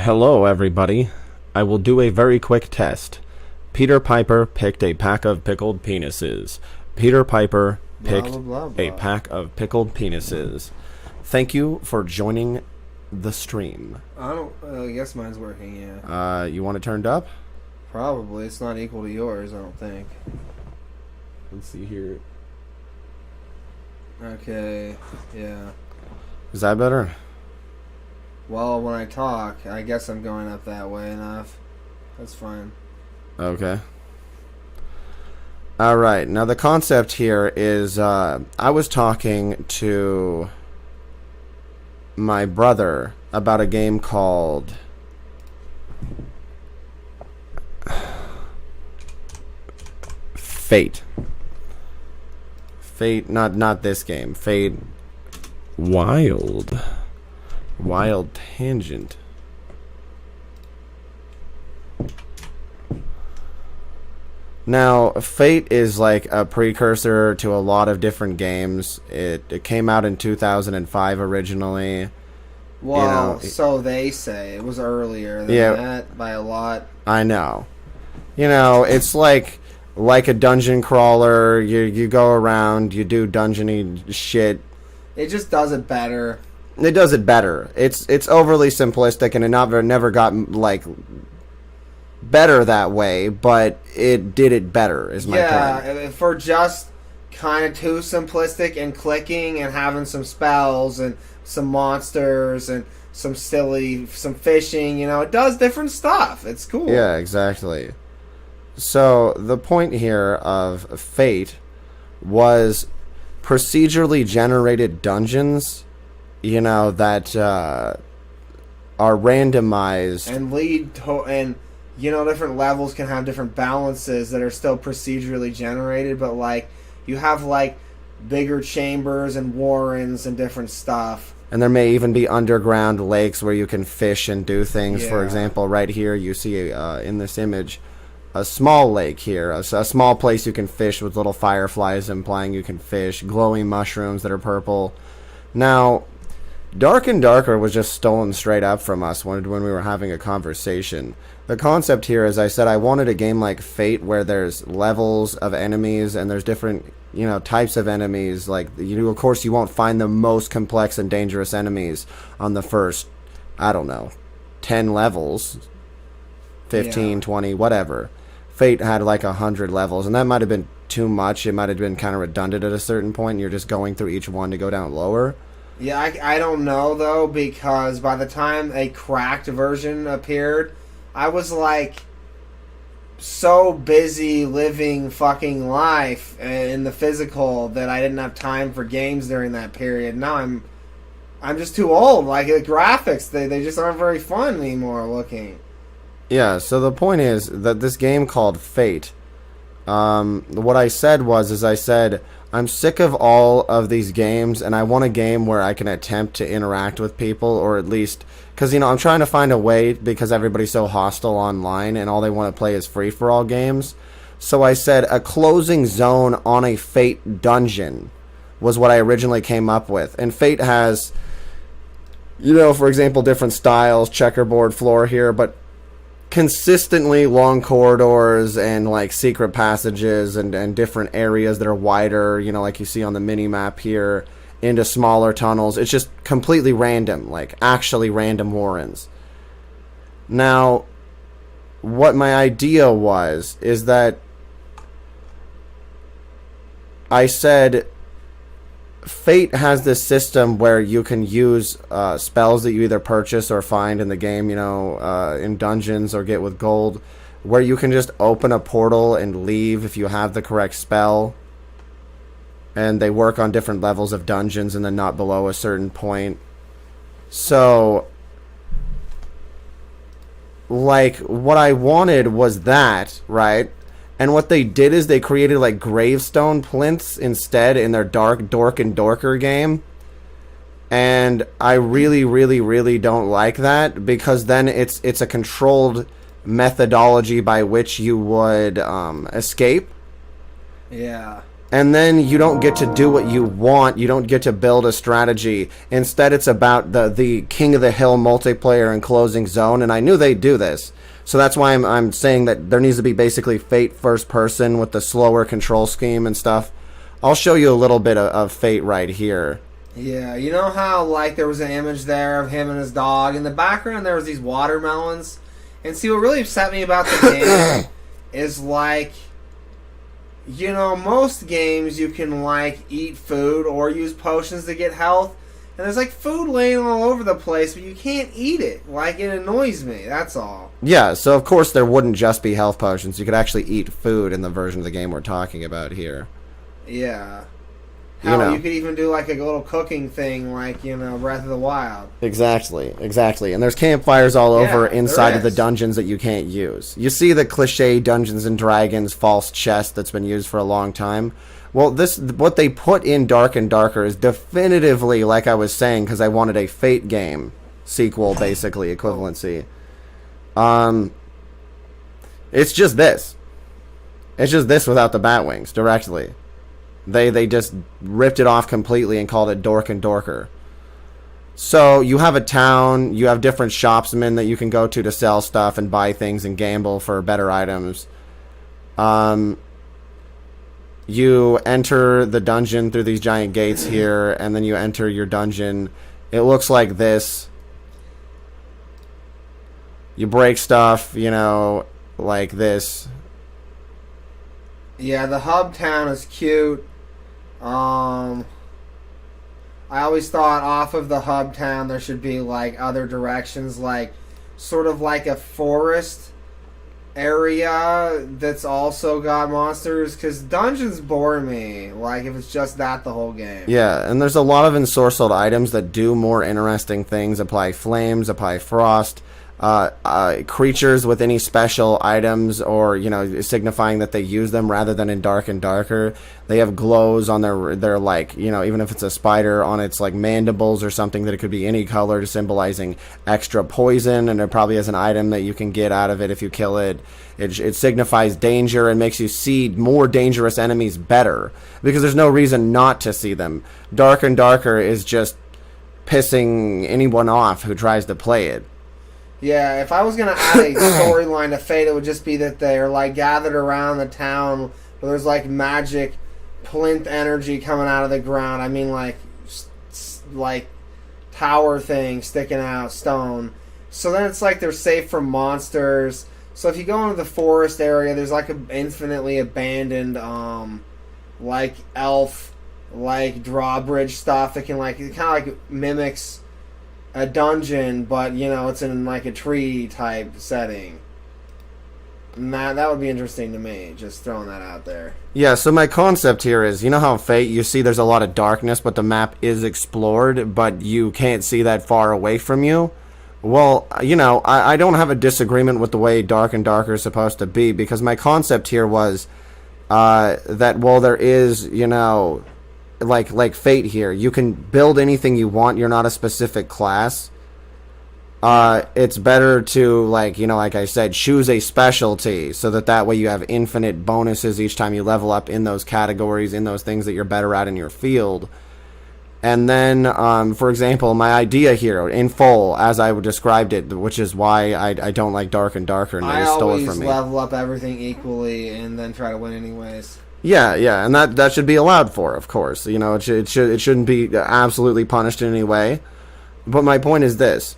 Hello, everybody. I will do a very quick test. Peter Piper picked a pack of pickled penises. Peter Piper picked a pack of pickled penises. Thank you for joining the stream. I guess mine's working, yeah. You want it turned up? Probably. It's not equal to yours, I don't think. Let's see here. Okay, yeah. Is that better? Well, when I talk, I guess I'm going up that way enough. That's fine. Okay. Alright, now the concept here is, I was talking to my brother about a game called Fate. Fate, not this game. Fate Wild Tangent. Now, Fate is like a precursor to a lot of different games. It came out in 2005 originally. Well, so they say. It was earlier than that by a lot. I know. It's like a dungeon crawler. You go around, you do dungeony shit. It just does it better. It does it better. It's overly simplistic, and it never got like better that way, but it did it better. Is my point. Yeah, for just kind of too simplistic and clicking and having some spells and some monsters and some fishing. It does different stuff. It's cool. Yeah, exactly. So the point here of Fate was procedurally generated dungeons. That are randomized and lead to, and different levels can have different balances that are still procedurally generated, but like you have like bigger chambers and warrens and different stuff. And there may even be underground lakes where you can fish and do things. Yeah. For example, right here you see in this image a small lake here, a small place you can fish with little fireflies implying you can fish, glowing mushrooms that are purple. Now, Dark and Darker was just stolen straight up from us when we were having a conversation. The concept here, as I said, I wanted a game like Fate where there's levels of enemies and there's different, types of enemies. Like, of course, you won't find the most complex and dangerous enemies on the first, 10 levels, 15, 20, whatever. Fate had like 100 levels, and that might have been too much. It might have been kind of redundant at a certain point, and you're just going through each one to go down lower. Yeah, I don't know, though, because by the time a cracked version appeared, I was, like, so busy living fucking life in the physical that I didn't have time for games during that period. Now I'm just too old. Like, the graphics, they just aren't very fun anymore looking. Yeah, so the point is that this game called Fate, what I said was, I'm sick of all of these games, and I want a game where I can attempt to interact with people, or at least, because, I'm trying to find a way, because everybody's so hostile online, and all they want to play is free-for-all games. So I said a closing zone on a Fate dungeon was what I originally came up with. And Fate has, for example, different styles, checkerboard floor here, but consistently long corridors and like secret passages and different areas that are wider, like you see on the mini map here, into smaller tunnels. It's just completely random, like actually random warrens. Now, what my idea is that I said Fate has this system where you can use spells that you either purchase or find in the game, in dungeons or get with gold, where you can just open a portal and leave if you have the correct spell. And they work on different levels of dungeons and then not below a certain point. So, like, what I wanted was that, right? And what they did is they created like gravestone plinths instead in their Dork and Dorker game. And I really, really, really don't like that, because then it's a controlled methodology by which you would escape. Yeah. And then you don't get to do what you want. You don't get to build a strategy. Instead, it's about the King of the Hill multiplayer and closing zone. And I knew they'd do this. So that's why I'm saying that there needs to be basically Fate first person with the slower control scheme and stuff. I'll show you a little bit of Fate right here. Yeah, you know how, like, there was an image there of him and his dog? In the background, there was these watermelons. And see, what really upset me about the game is, like, you know, most games you can, like, eat food or use potions to get health. And there's, like, food laying all over the place, but you can't eat it. Like, it annoys me, that's all. Yeah, so of course there wouldn't just be health potions. You could actually eat food in the version of the game we're talking about here. Yeah. Hell, you could even do, like, a little cooking thing, like, you know, Breath of the Wild. Exactly. And there's campfires all over inside of the dungeons that you can't use. You see the cliche Dungeons and Dragons false chest that's been used for a long time. Well, what they put in Dark and Darker is definitively, like I was saying, because I wanted a Fate game sequel, basically, equivalency. It's just this. It's just this without the bat wings, directly. They just ripped it off completely and called it Dork and Dorker. So you have a town, you have different shopsmen that you can go to sell stuff and buy things and gamble for better items. You enter the dungeon through these giant gates here, and then you enter your dungeon. It looks like this. You break stuff, you know, like this. Yeah, the hub town is cute. I always thought off of the hub town there should be, like, other directions, like sort of like a forest area that's also got monsters, because dungeons bore me, like, if it's just that the whole game. Yeah, and there's a lot of ensorcelled items that do more interesting things. Apply flames, apply frost, creatures with any special items, or, you know, signifying that they use them rather than in Dark and Darker. They have glows on their like, you know, even if it's a spider, on its, like, mandibles or something, that it could be any color, symbolizing extra poison, and it probably has an item that you can get out of it if you kill it. It signifies danger and makes you see more dangerous enemies better, because there's no reason not to see them. Dark and Darker is just pissing anyone off who tries to play it. Yeah, if I was going to add a storyline to Fate, it would just be that they're, like, gathered around the town where there's, like, magic plinth energy coming out of the ground. I mean, like tower thing sticking out, stone. So then it's like they're safe from monsters. So if you go into the forest area, there's, like, an infinitely abandoned, like, elf, like, drawbridge stuff that can, like, it kind of, like, mimics a dungeon, but, you know, it's in, like, a tree type setting. And that would be interesting to me, just throwing that out there. Yeah, so my concept here is, you know how in Fate you see there's a lot of darkness, but the map is explored, but you can't see that far away from you? Well, you know, I don't have a disagreement with the way Dark and Darker is supposed to be, because my concept here was that, well, there is, you know, like Fate here, you can build anything you want. You're not a specific class. It's better to, like, you know, like I said, choose a specialty, so that way you have infinite bonuses each time you level up in those categories, in those things that you're better at in your field. And then, for example, my idea here, in full, as I described it, which is why I don't like Dark and Darker, and they stole it from me. I always level up everything equally and then try to win anyways. Yeah, and that should be allowed for, of course. You know, it shouldn't be absolutely punished in any way. But my point is this.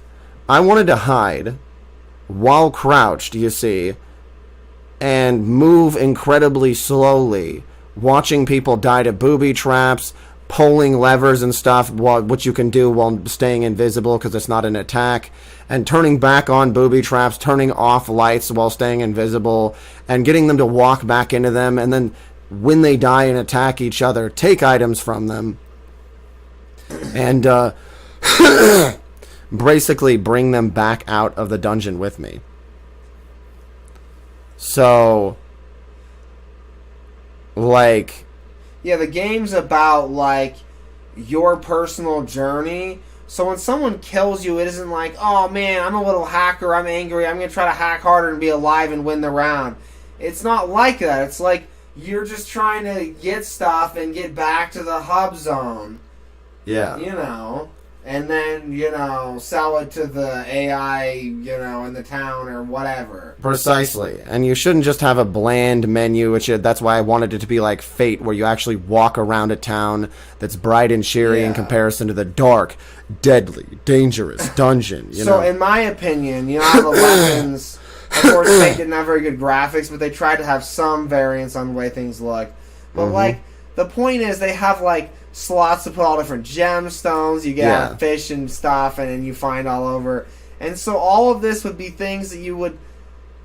I wanted to hide while crouched, you see, and move incredibly slowly, watching people die to booby traps, pulling levers and stuff, what you can do while staying invisible because it's not an attack, and turning back on booby traps, turning off lights while staying invisible, and getting them to walk back into them, and then when they die and attack each other, take items from them, and basically bring them back out of the dungeon with me. So, like... Yeah, the game's about, like, your personal journey. So when someone kills you, it isn't like, oh man, I'm a little hacker, I'm angry, I'm going to try to hack harder and be alive and win the round. It's not like that. It's like, you're just trying to get stuff and get back to the hub zone. Yeah. You know, and then, you know, sell it to the AI, you know, in the town or whatever. Precisely. And you shouldn't just have a bland menu, that's why I wanted it to be like Fate, where you actually walk around a town that's bright and cheery in comparison to the dark, deadly, dangerous dungeon, you know. So, in my opinion, you know how the weapons... Of course, Fate didn't have very good graphics, but they tried to have some variance on the way things look. But, like, the point is they have, like, slots to put all different gemstones. You get fish and stuff, and then you find all over. And so all of this would be things that you would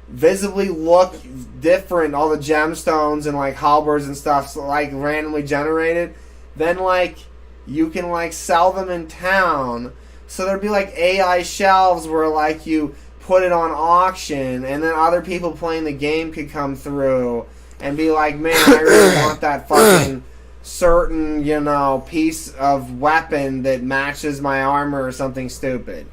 visibly look different, all the gemstones and, like, halberds and stuff, so, like, randomly generated. Then, like, you can, like, sell them in town. So there'd be, like, AI shelves where, like, you... put it on auction, and then other people playing the game could come through and be like, man, I really want that fucking certain, you know, piece of weapon that matches my armor or something stupid.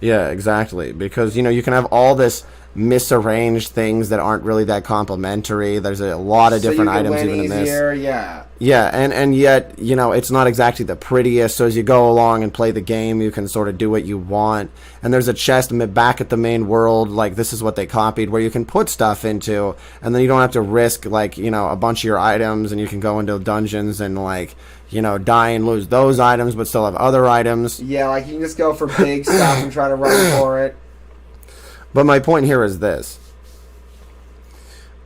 Yeah, exactly. Because, you know, you can have all this misarranged things that aren't really that complementary. There's a lot of different items even in this. Yeah, and yet, you know, it's not exactly the prettiest, so as you go along and play the game, you can sort of do what you want. And there's a chest back at the main world, like, this is what they copied, where you can put stuff into, and then you don't have to risk, like, you know, a bunch of your items, and you can go into dungeons and, like, you know, die and lose those items, but still have other items. Yeah, like, you can just go for big stuff and try to run for it. But my point here is this.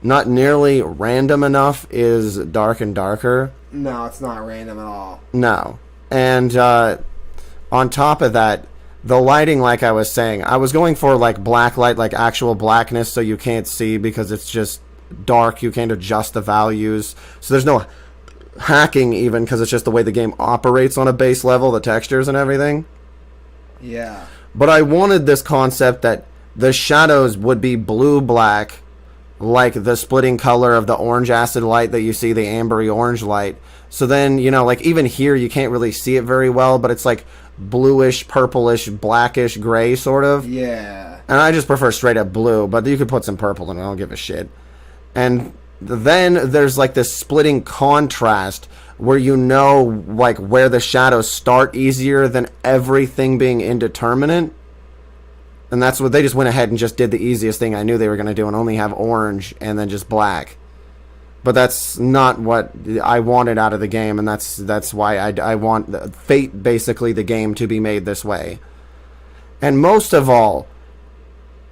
Not nearly random enough is Dark and Darker. No, it's not random at all. No. And on top of that, the lighting, like I was saying, I was going for like black light, like actual blackness, so you can't see because it's just dark. You can't adjust the values. So there's no hacking even because it's just the way the game operates on a base level, the textures and everything. Yeah. But I wanted this concept that the shadows would be blue-black, like the splitting color of the orange acid light that you see, the ambery orange light. So then, you know, like even here you can't really see it very well, but it's like bluish, purplish, blackish, gray sort of. Yeah. And I just prefer straight up blue, but you could put some purple in it, I don't give a shit. And then there's like this splitting contrast where you know like where the shadows start easier than everything being indeterminate. And that's what they just went ahead and just did the easiest thing I knew they were going to do and only have orange and then just black. But that's not what I wanted out of the game, and that's why I want Fate, basically, the game to be made this way. And most of all,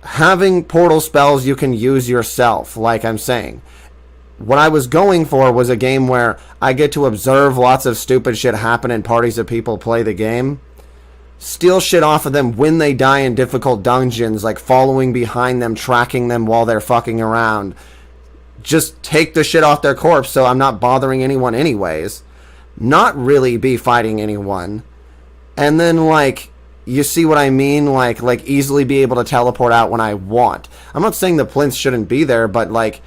having portal spells you can use yourself, like I'm saying. What I was going for was a game where I get to observe lots of stupid shit happen and parties of people play the game. Steal shit off of them when they die in difficult dungeons, like following behind them, tracking them while they're fucking around. Just take the shit off their corpse so I'm not bothering anyone anyways. Not really be fighting anyone. And then, like, you see what I mean? Like easily be able to teleport out when I want. I'm not saying the plinths shouldn't be there, but, like,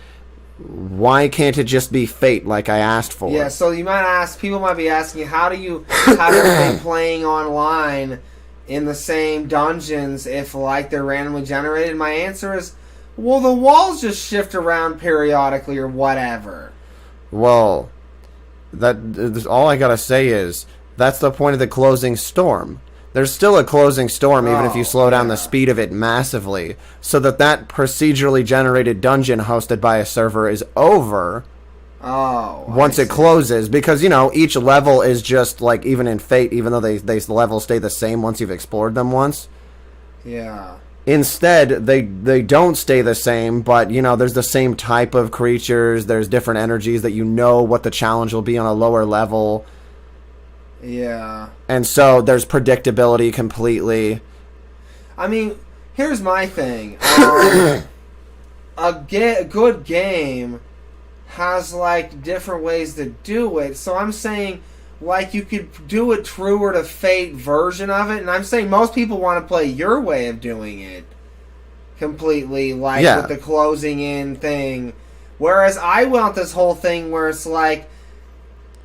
why can't it just be Fate like I asked for? Yeah, so you might ask, people might be asking, how do they playing online in the same dungeons if, like, they're randomly generated? My answer is, well, the walls just shift around periodically or whatever. Well, that's all I gotta say is, that's the point of the closing storm. There's still a closing storm even if you slow down the speed of it massively, so that procedurally generated dungeon hosted by a server is over once it closes, because, you know, each level is just, like, even in Fate, even though the levels stay the same once you've explored them once. Yeah. Instead, they don't stay the same, but, you know, there's the same type of creatures, there's different energies that you know what the challenge will be on a lower level. Yeah. And so there's predictability completely. I mean, here's my thing. A good game has, like, different ways to do it. So I'm saying, like, you could do a truer to Fate version of it. And I'm saying most people want to play your way of doing it completely, like, with the closing in thing. Whereas I want this whole thing where it's like,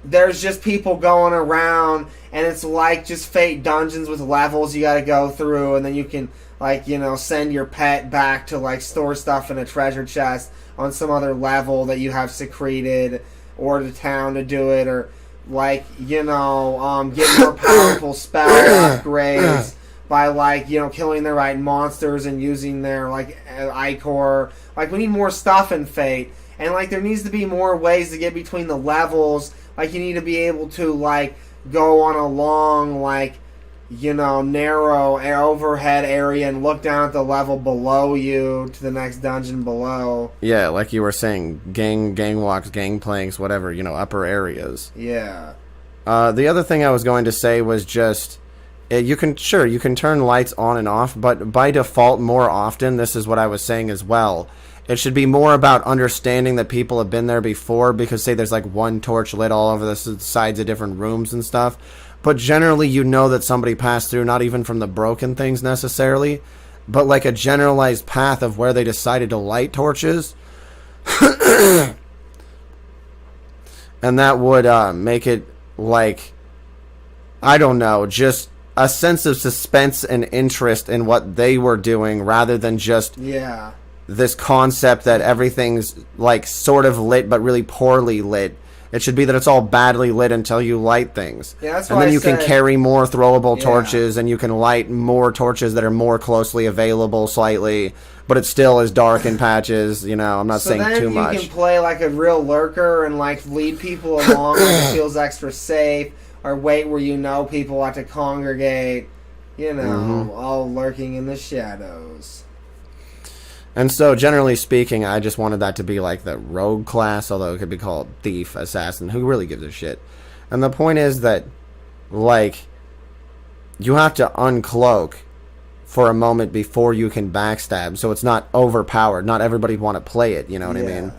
there's just people going around, and it's like just Fate dungeons with levels you got to go through, and then you can like send your pet back to like store stuff in a treasure chest on some other level that you have secreted, or the town to do it, or like get more powerful spell upgrades by like killing the right monsters and using their like ichor. Like we need more stuff in Fate, and like there needs to be more ways to get between the levels. Like you need to be able to like go on a long like narrow overhead area and look down at the level below you to the next dungeon below. Yeah, like you were saying, gang walks, gang planks, whatever, upper areas. Yeah. The other thing I was going to say was just, you can turn lights on and off, but by default more often, this is what I was saying as well, it should be more about understanding that people have been there before, because say there's like one torch lit all over the sides of different rooms and stuff. But generally, that somebody passed through, not even from the broken things necessarily, but like a generalized path of where they decided to light torches. And that would make it like, I don't know, just a sense of suspense and interest in what they were doing, rather than just this concept that everything's like sort of lit but really poorly lit. It should be that it's all badly lit until you light things. Yeah, that's and then you can carry more throwable torches, and you can light more torches that are more closely available slightly, but it still is dark in patches. I'm not saying too much. So then you can play like a real lurker and like lead people along when it feels extra safe, or wait where people like to congregate, all lurking in the shadows. And so, generally speaking, I just wanted that to be like the rogue class, although it could be called thief, assassin, who really gives a shit. And the point is that, like, you have to uncloak for a moment before you can backstab, so it's not overpowered. Not everybody want to play it, you know what I mean?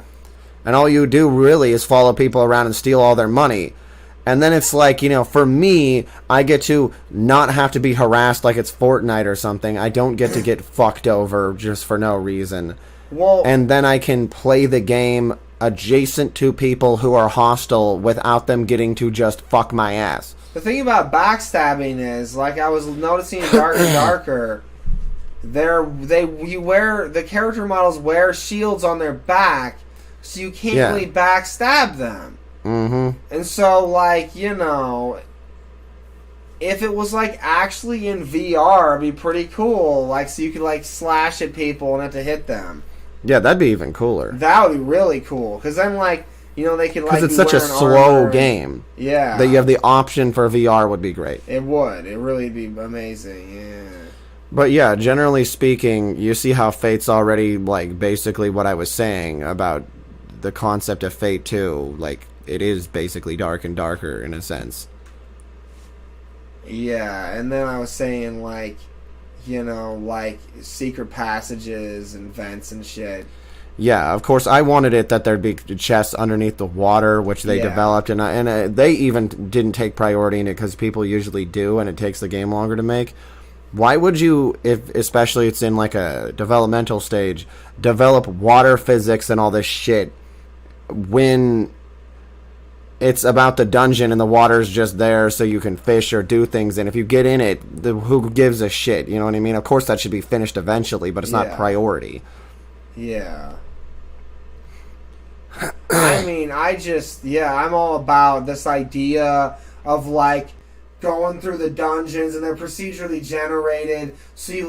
And all you do really is follow people around and steal all their money. And then it's like, for me, I get to not have to be harassed like it's Fortnite or something. I don't get to get fucked over just for no reason. Well, and then I can play the game adjacent to people who are hostile without them getting to just fuck my ass. The thing about backstabbing is, like I was noticing in Dark and Darker, the character models wear shields on their back, so you can't really backstab them. Mm-hmm. And so, like, if it was, like, actually in VR, it'd be pretty cool. Like, so you could, like, slash at people and have to hit them. Yeah, that'd be even cooler. That would be really cool. Because then, like, they could, like, because it's such a slow game. Yeah. That you have the option for VR would be great. It would. It really be amazing, yeah. But yeah, generally speaking, you see how Fate's already, like, basically what I was saying about the concept of Fate 2, like, it is basically Dark and Darker in a sense. Yeah, and then I was saying, like, like secret passages and vents and shit. Yeah, of course, I wanted it that there'd be chests underneath the water, which they developed, and they even didn't take priority in it because people usually do, and it takes the game longer to make. Why would you, especially it's in like a developmental stage, develop water physics and all this shit when it's about the dungeon and the water's just there so you can fish or do things, and if you get in it, who gives a shit, you know what I mean? Of course that should be finished eventually, but it's not priority. Yeah. I mean, I'm all about this idea of, like, going through the dungeons, and they're procedurally generated, so you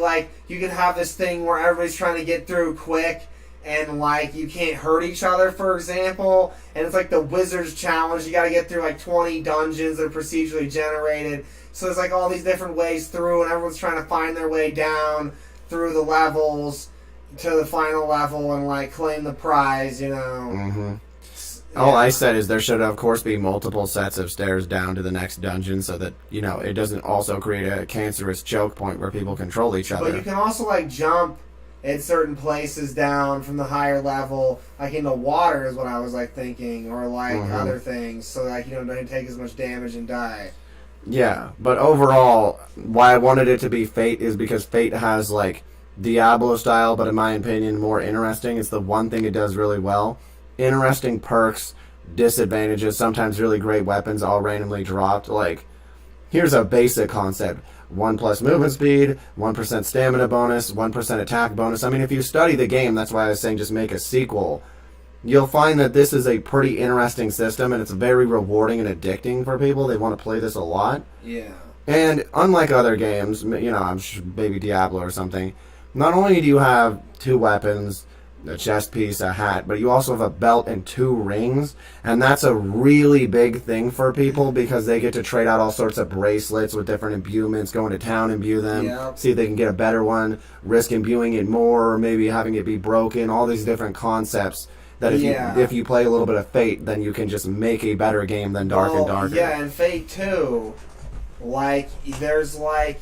can have this thing where everybody's trying to get through quick, and, like, you can't hurt each other, for example, and it's like the Wizard's Challenge. You gotta get through, like, 20 dungeons that are procedurally generated, so there's, like, all these different ways through, and everyone's trying to find their way down through the levels to the final level and, like, claim the prize, Mm-hmm. All I said is there should, of course, be multiple sets of stairs down to the next dungeon so that, it doesn't also create a cancerous choke point where people control each other. But you can also, like, jump at certain places down from the higher level, like in the water is what I was, like, thinking, or, like, other things, so that, don't take as much damage and die. Yeah, but overall, why I wanted it to be Fate is because Fate has, like, Diablo style, but in my opinion, more interesting. It's the one thing it does really well. Interesting perks, disadvantages, sometimes really great weapons all randomly dropped. Like, here's a basic concept. 1 plus movement speed, 1% stamina bonus, 1% attack bonus. I mean, if you study the game, that's why I was saying just make a sequel. You'll find that this is a pretty interesting system, and it's very rewarding and addicting for people. They want to play this a lot. Yeah. And unlike other games, maybe Diablo or something, not only do you have 2 weapons, a chest piece, a hat, but you also have a belt and 2 rings, and that's a really big thing for people because they get to trade out all sorts of bracelets with different imbuements, go into town, imbue them, see if they can get a better one, risk imbuing it more, or maybe having it be broken, all these different concepts that if you play a little bit of Fate, then you can just make a better game than Dark and Darker. Yeah, and Fate 2, like, there's, like,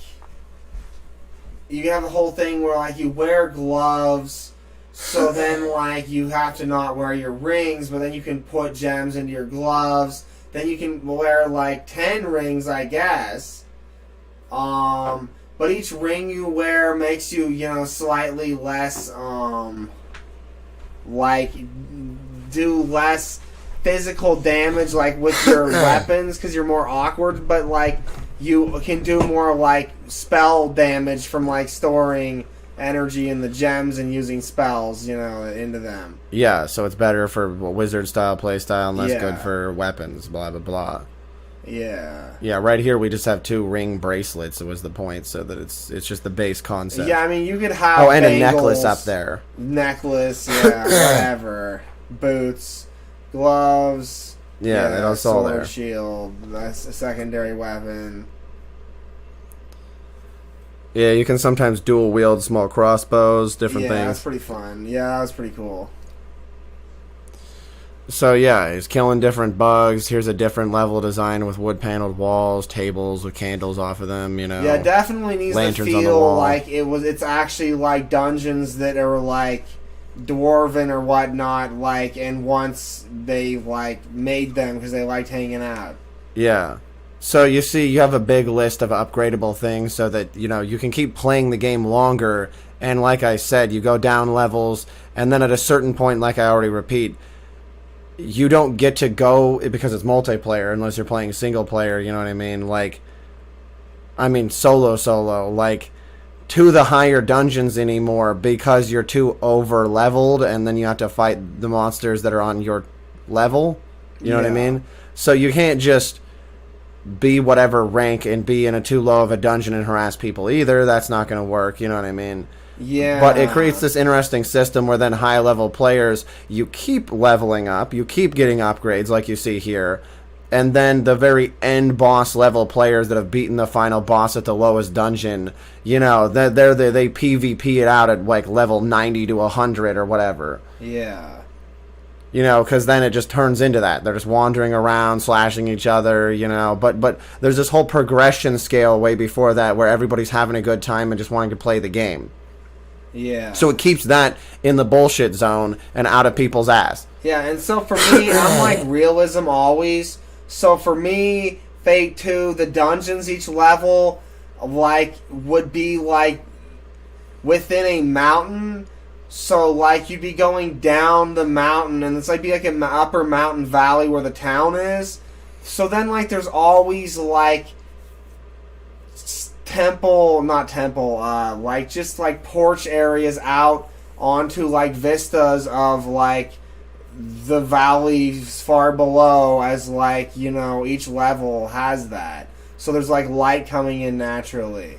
you have the whole thing where, like, you wear gloves, so then, like, you have to not wear your rings, but then you can put gems into your gloves. Then you can wear, like, 10 rings, I guess. But each ring you wear makes you, slightly less, like, do less physical damage, like, with your weapons, because you're more awkward, but, like, you can do more, like, spell damage from, like, storing energy in the gems and using spells, into them. Yeah, so it's better for wizard-style playstyle and less good for weapons, blah, blah, blah. Yeah. Yeah, right here we just have 2 ring bracelets, was the point, so that it's just the base concept. Yeah, I mean, you could have and bangles, a necklace up there. Necklace, yeah, whatever. Boots, gloves. Yeah, that's all there. Shield, that's a secondary weapon. Yeah, you can sometimes dual wield small crossbows, different things. Yeah, that's pretty fun. Yeah, that was pretty cool. So yeah, he's killing different bugs. Here's a different level design with wood-paneled walls, tables with candles off of them, Yeah, it definitely needs to feel like it's actually like dungeons that are like dwarven or whatnot, like, and once they like made them because they liked hanging out. Yeah. So you see, you have a big list of upgradable things so that, you can keep playing the game longer. And like I said, you go down levels, and then at a certain point, like I already repeat, you don't get to go, because it's multiplayer, unless you're playing single player, you know what I mean? Like, solo, like, to the higher dungeons anymore because you're too over-leveled, and then you have to fight the monsters that are on your level. You know what I mean? So you can't just be whatever rank and be in a too low of a dungeon and harass people either. That's not going to work, you know what I mean? Yeah. But it creates this interesting system where then high-level players, you keep leveling up, you keep getting upgrades like you see here, and then the very end boss level players that have beaten the final boss at the lowest dungeon, they PvP it out at like level 90 to 100 or whatever. Yeah. Because then it just turns into that. They're just wandering around, slashing each other, But there's this whole progression scale way before that where everybody's having a good time and just wanting to play the game. Yeah. So it keeps that in the bullshit zone and out of people's ass. Yeah, and so for me, I'm like realism always. So for me, Fate 2, the dungeons, each level, like, would be, like, within a mountain. So, like, you'd be going down the mountain, and it's like be like an upper mountain valley where the town is. So then, like, there's always, like, like, just, like, porch areas out onto, like, vistas of, like, the valleys far below as, like, each level has that. So there's, like, light coming in naturally.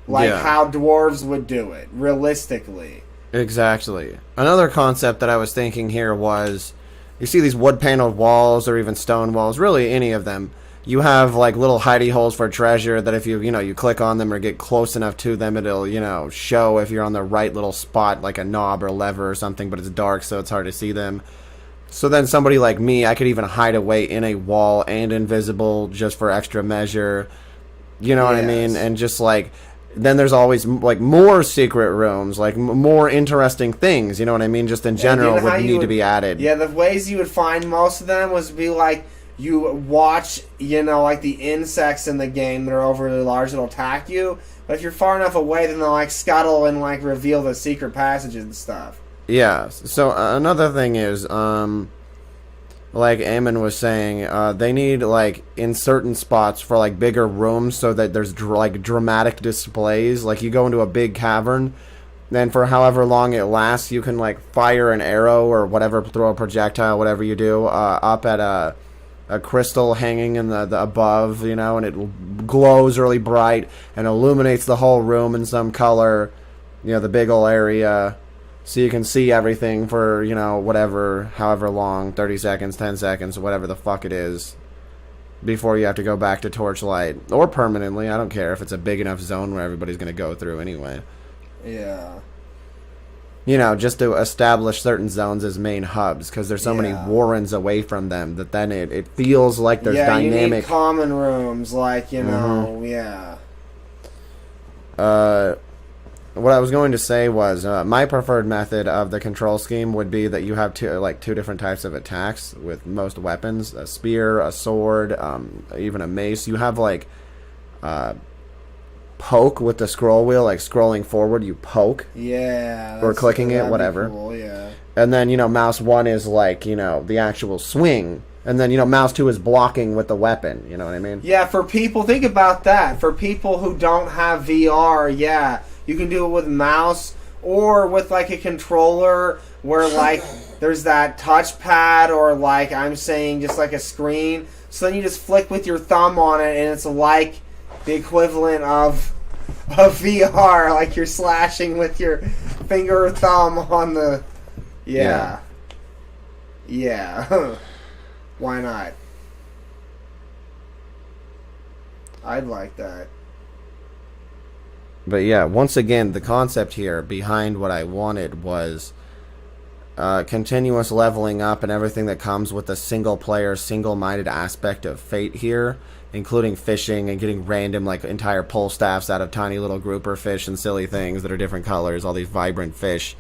Like how dwarves would do it, realistically. Exactly. Another concept that I was thinking here was, you see these wood-paneled walls or even stone walls, really any of them. You have like little hidey holes for treasure that if you click on them or get close enough to them, it'll, show if you're on the right little spot, like a knob or lever or something, but it's dark so it's hard to see them. So then somebody like me, I could even hide away in a wall and invisible just for extra measure. You know what I mean? And just like... Then there's always, like, more secret rooms, like, more interesting things, you know what I mean? Just in general would need to be added. Yeah, the ways you would find most of them was be, like, you watch, like, the insects in the game that are overly large that'll attack you. But if you're far enough away, then they'll, like, scuttle and, like, reveal the secret passages and stuff. Yeah. So, another thing is, like Eamon was saying, they need, like, in certain spots for, like, bigger rooms so that there's, like, dramatic displays. Like, you go into a big cavern, then for however long it lasts, you can, like, fire an arrow or whatever, throw a projectile, whatever you do, up at a crystal hanging in the above, you know, and it glows really bright and illuminates the whole room in some color, you know, the big ol' area, so you can see everything for, you know, whatever, however long, 30 seconds, 10 seconds, whatever the fuck it is, before you have to go back to torchlight, or permanently. I don't care if it's a big enough zone where everybody's going to go through anyway. Yeah. You know, just to establish certain zones as main hubs, because there's so many warrens away from them that then it feels like there's dynamic. You need common rooms, like, you know, What I was going to say was my preferred method of the control scheme would be that you have two different types of attacks with most weapons: a spear, a sword, even a mace. You have like poke with the scroll wheel, like scrolling forward, you poke. Yeah. Or clicking it, whatever. Cool, yeah. And then, you know, mouse 1 is like, you know, the actual swing. And then, you know, mouse 2 is blocking with the weapon. You know what I mean? Yeah, for people, think about that. For people who don't have VR, yeah, you can do it with mouse or with like a controller where like there's that touchpad, or like I'm saying just like a screen. So then you just flick with your thumb on it and it's like the equivalent of VR, like you're slashing with your finger or thumb on the... Yeah. Why not? I'd like that. But yeah, once again, the concept here behind what I wanted was continuous leveling up and everything that comes with the single-player, single-minded aspect of Fate here, including fishing and getting random, like, entire pole staffs out of tiny little grouper fish and silly things that are different colors, all these vibrant fish.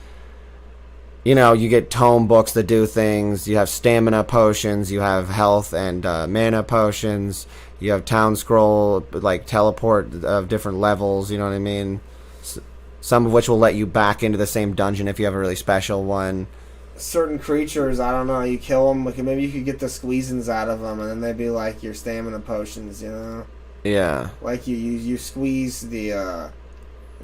You know, you get tome books that do things, you have stamina potions, you have health and mana potions, you have town scroll, like, teleport of different levels, you know what I mean? Some of which will let you back into the same dungeon if you have a really special one. Certain creatures, I don't know, you kill them, like maybe you could get the squeezins out of them, and then they'd be like your stamina potions, you know? Yeah. Like you squeeze the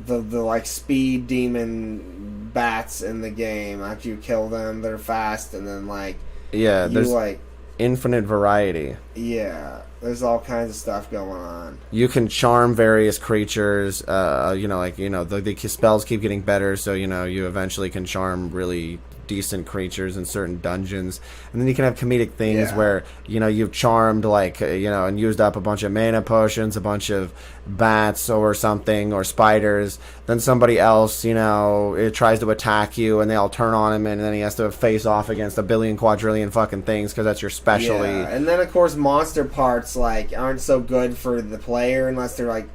like speed demon bats in the game after you kill them. They're fast, and then like there's like infinite variety. Yeah, there's all kinds of stuff going on. You can charm various creatures. You know, like, you know, the spells keep getting better, so, you know, you eventually can charm really decent creatures in certain dungeons. And then you can have comedic things where, you know, you've charmed, like, you know, and used up a bunch of mana potions, a bunch of bats or something, or spiders. Then somebody else, you know, it tries to attack you, and they all turn on him, and then he has to face off against a billion quadrillion fucking things because that's your specialty. Yeah, and then of course monster parts like aren't so good for the player unless they're like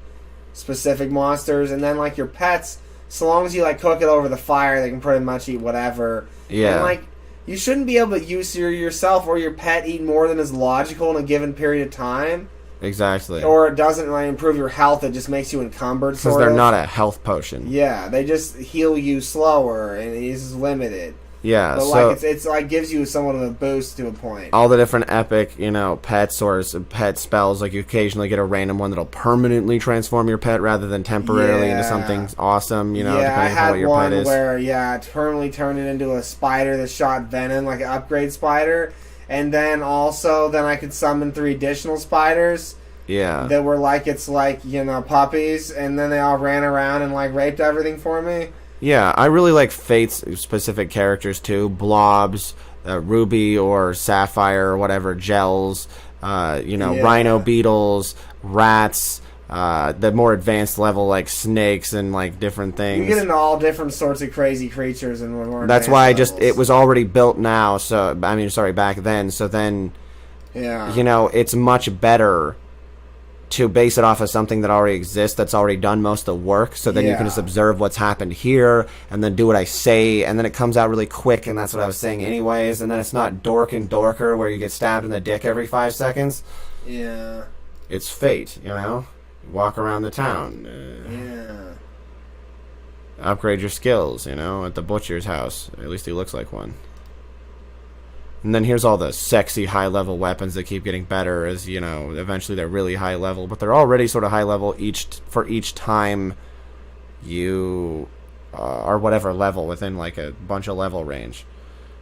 specific monsters, and then like your pets, so long as you like cook it over the fire, they can pretty much eat whatever. Yeah. And like you shouldn't be able to use yourself or your pet eat more than is logical in a given period of time. Exactly. Or it doesn't really improve your health, it just makes you encumbered. Because they're not a health potion. Yeah, they just heal you slower and it's limited. Yeah, but so like it's like gives you somewhat of a boost to a point. All the different epic, you know, pets or pet spells, like you occasionally get a random one that'll permanently transform your pet rather than temporarily into something awesome, you know, depending on what your pet is. Where, it permanently turned it into a spider that shot venom, like an upgrade spider, and then also, then I could summon 3 additional spiders. Yeah. That were like, it's like, you know, puppies, and then they all ran around and like raped everything for me. Yeah, I really like Fate's specific characters too. Blobs, Ruby or Sapphire or whatever, gels, you know, rhino beetles, rats, the more advanced level like snakes and like different things. You get into all different sorts of crazy creatures and more. That's why it was already built now, so I mean, sorry, back then. So then, you know, it's much better to base it off of something that already exists, that's already done most of the work, so then you can just observe what's happened here, and then do what I say, and then it comes out really quick, and that's what I was saying anyways, and then it's not Dork and Dorker, where you get stabbed in the dick every 5 seconds. Yeah. It's Fate, you know? You walk around the town. Upgrade your skills, you know, at the butcher's house. At least he looks like one. And then here's all the sexy high-level weapons that keep getting better as, you know, eventually they're really high level. But they're already sort of high level for each time you are whatever level within, like, a bunch of level range.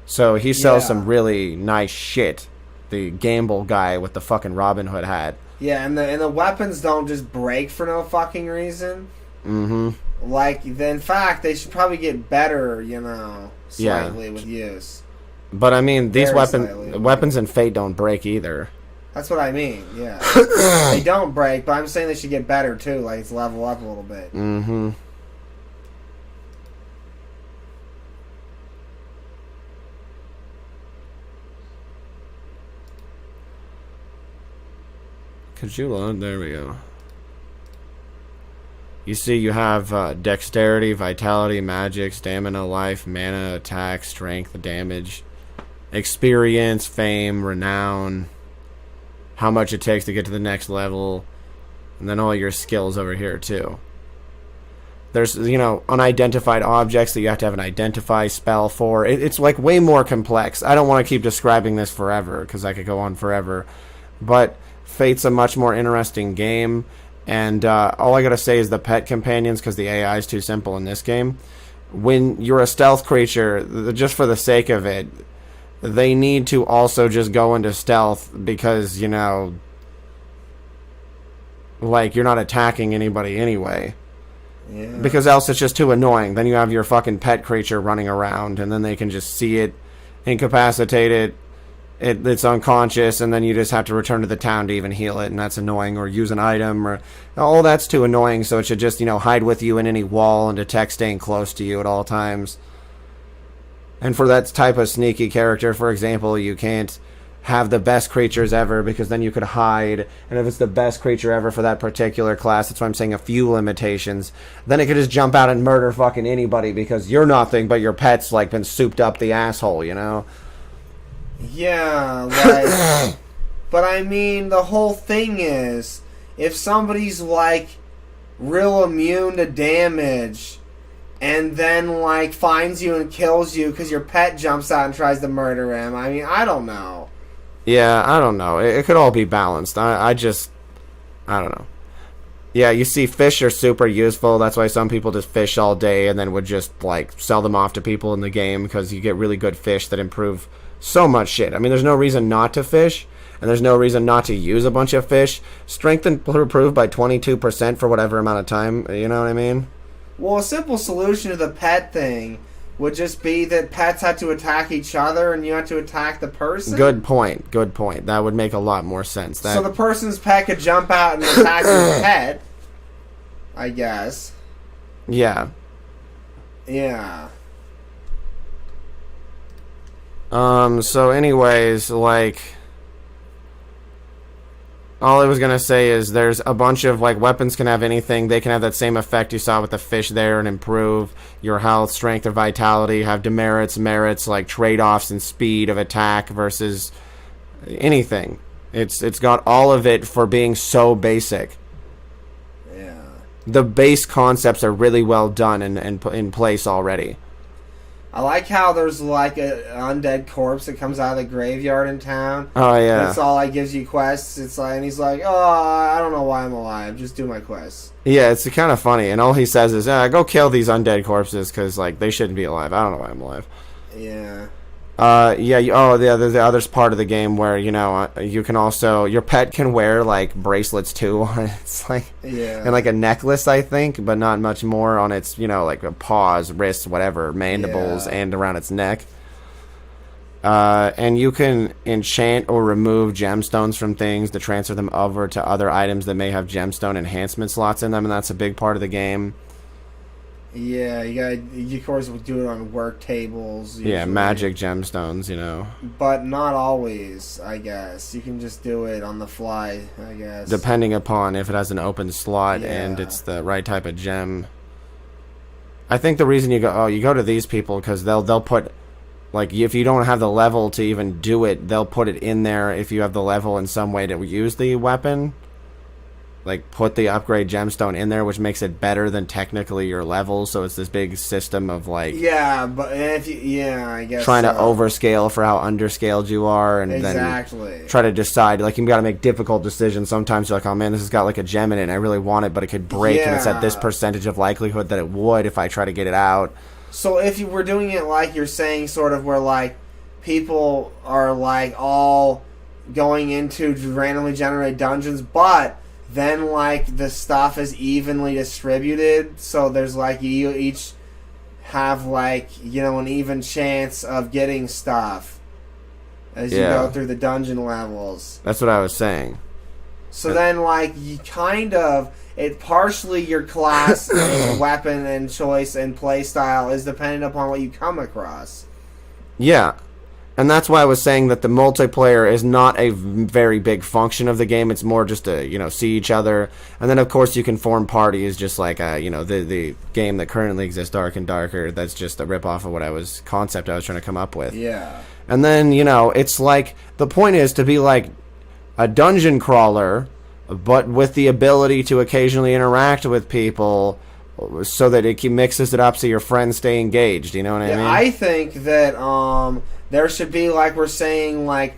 So he sells some really nice shit. The Gamble guy with the fucking Robin Hood hat. Yeah, and the weapons don't just break for no fucking reason. Mm-hmm. Like, in fact, they should probably get better, you know, slightly with use. But I mean, these Very weapons in Fate don't break either. That's what I mean, yeah. They don't break, but I'm saying they should get better too, like it's level up a little bit. Mm-hmm. Could you load? There we go. You see, you have dexterity, vitality, magic, stamina, life, mana, attack, strength, damage, experience, fame, renown, how much it takes to get to the next level, and then all your skills over here too. There's, you know, unidentified objects that you have to have an identify spell for. It's like way more complex. I don't want to keep describing this forever because I could go on forever, but Fate's a much more interesting game. And all I gotta say is the pet companions, because the AI is too simple in this game. When you're a stealth creature, just for the sake of it, they need to also just go into stealth because, you know, like, you're not attacking anybody anyway. Yeah. Because else it's just too annoying. Then you have your fucking pet creature running around, and then they can just see it, incapacitate it, it's unconscious, and then you just have to return to the town to even heal it, and that's annoying. Or use an item, or all that's too annoying. So it should just, you know, hide with you in any wall and detect staying close to you at all times. And for that type of sneaky character, for example, you can't have the best creatures ever, because then you could hide. And if it's the best creature ever for that particular class, that's why I'm saying a few limitations, then it could just jump out and murder fucking anybody because you're nothing, but your pet's like been souped up the asshole, you know? Yeah, like, but I mean, the whole thing is, if somebody's like real immune to damage, and then like finds you and kills you because your pet jumps out and tries to murder him, I mean, I don't know. Yeah, I don't know. It could all be balanced. I don't know. Yeah, you see, fish are super useful. That's why some people just fish all day and then would just like sell them off to people in the game, because you get really good fish that improve so much shit. I mean, there's no reason not to fish, and there's no reason not to use a bunch of fish. Strength improved by 22% for whatever amount of time, you know what I mean? Well, a simple solution to the pet thing would just be that pets had to attack each other and you had to attack the person. Good point. That would make a lot more sense. So the person's pet could jump out and attack your pet, I guess. Yeah. Yeah. So anyways, like, all I was gonna say is there's a bunch of, like, weapons can have anything. They can have that same effect you saw with the fish there and improve your health, strength, or vitality. Have demerits, merits, like trade-offs in speed of attack versus anything. It's got all of it for being so basic. Yeah. The base concepts are really well done and put in place already. I like how there's like an undead corpse that comes out of the graveyard in town. Oh yeah. That's all like gives you quests. It's like, and he's like, "Oh, I don't know why I'm alive. Just do my quests." Yeah, it's kind of funny, and all he says is, "Go kill these undead corpses because like they shouldn't be alive. I don't know why I'm alive." Yeah. The other's part of the game where, you know, you can also, your pet can wear like bracelets too. It's like, yeah, and like a necklace, I think, but not much more on its, you know, like paws, wrists, whatever, mandibles, and around its neck. And you can enchant or remove gemstones from things to transfer them over to other items that may have gemstone enhancement slots in them, and that's a big part of the game. Yeah, you of course would do it on work tables. Usually. Yeah, magic gemstones, you know. But not always, I guess. You can just do it on the fly, I guess. Depending upon if it has an open slot and it's the right type of gem. I think the reason you go to these people because they'll put, like, if you don't have the level to even do it, they'll put it in there if you have the level in some way to use the weapon. like put the upgrade gemstone in there, which makes it better than technically your level. So it's this big system of like but if you, I guess trying to overscale for how underscaled you are, and then try to decide. Like you got to make difficult decisions. Sometimes you're like, oh man, this has got like a gem in it, and I really want it, but it could break, and it's at this percentage of likelihood that it would if I try to get it out. So if you were doing it like you're saying, sort of where like people are like all going into randomly generated dungeons, but then like the stuff is evenly distributed, so there's like you each have like, you know, an even chance of getting stuff as you go through the dungeon levels. That's what I was saying. So then like you kind of, it partially your class and weapon and choice and play style is dependent upon what you come across. Yeah. And that's why I was saying that the multiplayer is not a very big function of the game. It's more just to, you know, see each other. And then, of course, you can form parties just like, you know, the game that currently exists, Dark and Darker. That's just a ripoff of what I was trying to come up with. Yeah. And then, you know, it's like, the point is to be like a dungeon crawler, but with the ability to occasionally interact with people so that it mixes it up so your friends stay engaged. You know what I mean? I think that, there should be, like we're saying, like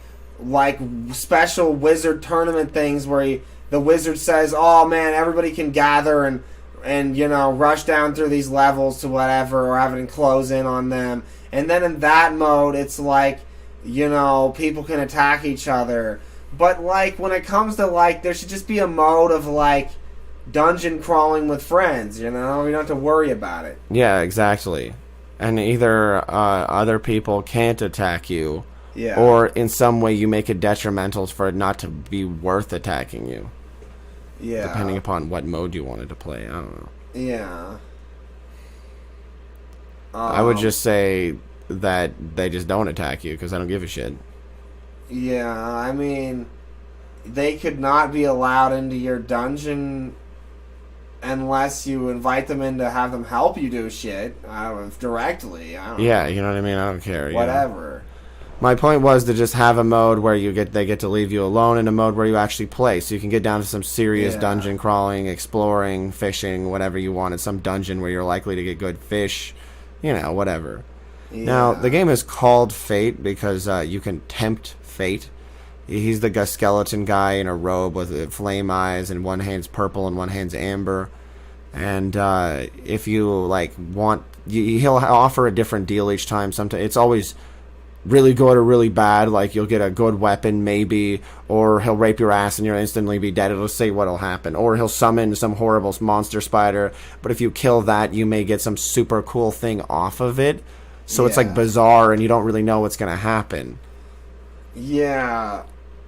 special wizard tournament things where the wizard says, "Oh man, everybody can gather and you know rush down through these levels to whatever, or have it close in on them." And then in that mode, it's like, you know, people can attack each other. But like when it comes to like, there should just be a mode of like dungeon crawling with friends. You know, you don't have to worry about it. Yeah, exactly. And either other people can't attack you, or in some way you make it detrimental for it not to be worth attacking you. Yeah. Depending upon what mode you wanted to play. I don't know. Yeah. I would just say that they just don't attack you because I don't give a shit. Yeah, I mean, they could not be allowed into your dungeon unless you invite them in to have them help you do shit. I don't know, directly. I don't know. Yeah, you know what I mean? I don't care. Whatever. My point was to just have a mode where they get to leave you alone, and a mode where you actually play. So you can get down to some serious dungeon crawling, exploring, fishing, whatever you want. In some dungeon where you're likely to get good fish. You know, whatever. Yeah. Now, the game is called Fate because you can tempt fate. He's the skeleton guy in a robe with flame eyes, and one hand's purple and one hand's amber. And if you like want, he'll offer a different deal each time. Sometimes it's always really good or really bad. Like you'll get a good weapon maybe, or he'll rape your ass and you'll instantly be dead. It'll say what'll happen, or he'll summon some horrible monster spider. But if you kill that, you may get some super cool thing off of it. So it's like bizarre, and you don't really know what's gonna happen. Yeah.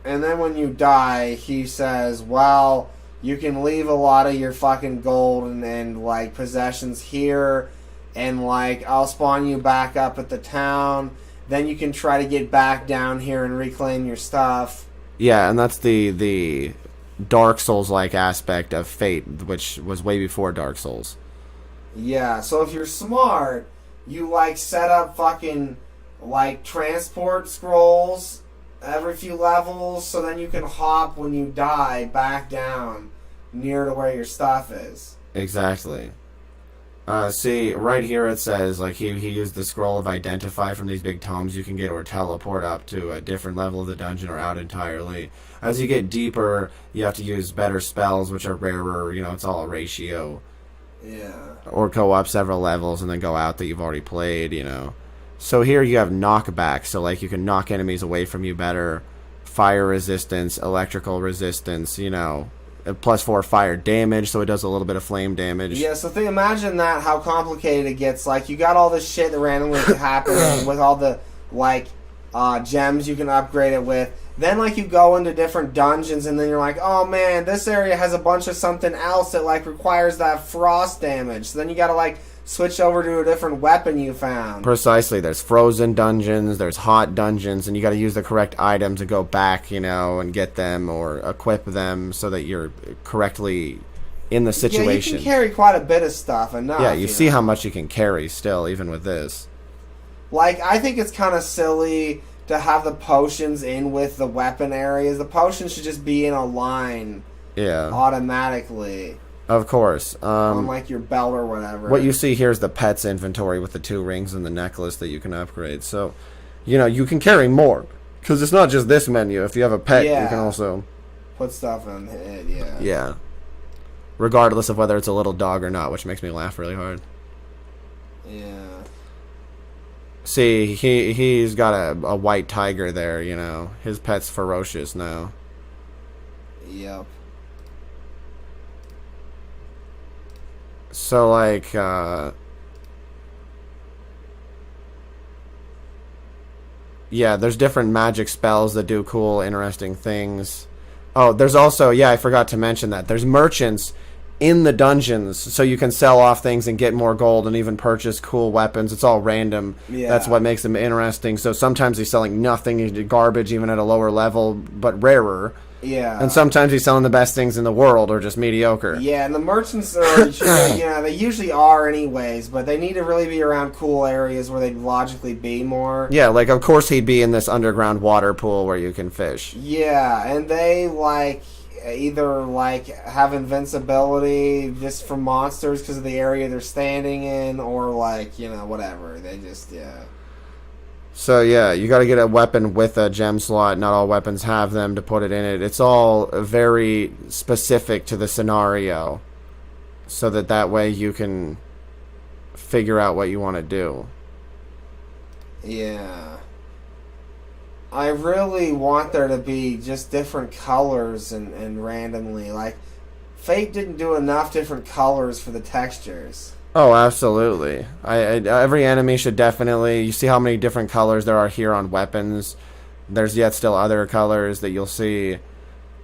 And then when you die, he says, well, you can leave a lot of your fucking gold and like, possessions here, and, like, I'll spawn you back up at the town. Then you can try to get back down here and reclaim your stuff. Yeah, and that's the Dark Souls-like aspect of Fate, which was way before Dark Souls. Yeah, so if you're smart, you, like, set up fucking, like, transport scrolls every few levels, so then you can hop when you die back down near to where your stuff is. Exactly. See, right here it says, like, he used the scroll of Identify from these big tomes you can get, or teleport up to a different level of the dungeon or out entirely. As you get deeper, you have to use better spells, which are rarer, you know, it's all a ratio. Yeah. Or go up several levels and then go out that you've already played, you know. So here you have knockback, so like you can knock enemies away from you better, fire resistance, electrical resistance, you know, +4 fire damage, so it does a little bit of flame damage. Yeah, so imagine that, how complicated it gets. Like, you got all this shit that randomly happens with all the, like, gems you can upgrade it with. Then, like, you go into different dungeons, and then you're like, oh man, this area has a bunch of something else that, like, requires that frost damage. So then you gotta, like, switch over to a different weapon you found. Precisely. There's frozen dungeons, there's hot dungeons, and you got to use the correct items to go back, you know, and get them or equip them so that you're correctly in the situation. Yeah, you can carry quite a bit of stuff enough. Yeah, you see how much you can carry still, even with this. Like, I think it's kind of silly to have the potions in with the weapon areas. The potions should just be in a line Yeah. automatically. Of course. On like your belt or whatever. What you see here is the pet's inventory with the 2 rings and the necklace that you can upgrade. So, you know, you can carry more. Because it's not just this menu. If you have a pet, you can also put stuff in it, yeah. Yeah. Regardless of whether it's a little dog or not, which makes me laugh really hard. Yeah. See, he's got a white tiger there, you know. His pet's ferocious now. Yep. So, like, yeah, there's different magic spells that do cool, interesting things. Oh, there's also, yeah, I forgot to mention that. There's merchants in the dungeons, so you can sell off things and get more gold and even purchase cool weapons. It's all random. Yeah. That's what makes them interesting. So sometimes he's selling nothing, garbage, even at a lower level, but rarer. Yeah. And sometimes he's selling the best things in the world or just mediocre. Yeah, and the merchants are, you know, they usually are anyways, but they need to really be around cool areas where they'd logically be more. Yeah, like, of course he'd be in this underground water pool where you can fish. Yeah, and they, like, either, like, have invincibility just from monsters because of the area they're standing in, or, like, you know, whatever. They just, yeah. So, yeah, you got to get a weapon with a gem slot. Not all weapons have them to put it in it. It's all very specific to the scenario, so that way you can figure out what you want to do. Yeah. I really want there to be just different colors and randomly. Like, Fate didn't do enough different colors for the textures. Oh, absolutely. Every enemy should definitely... You see how many different colors there are here on weapons. There's yet still other colors that you'll see.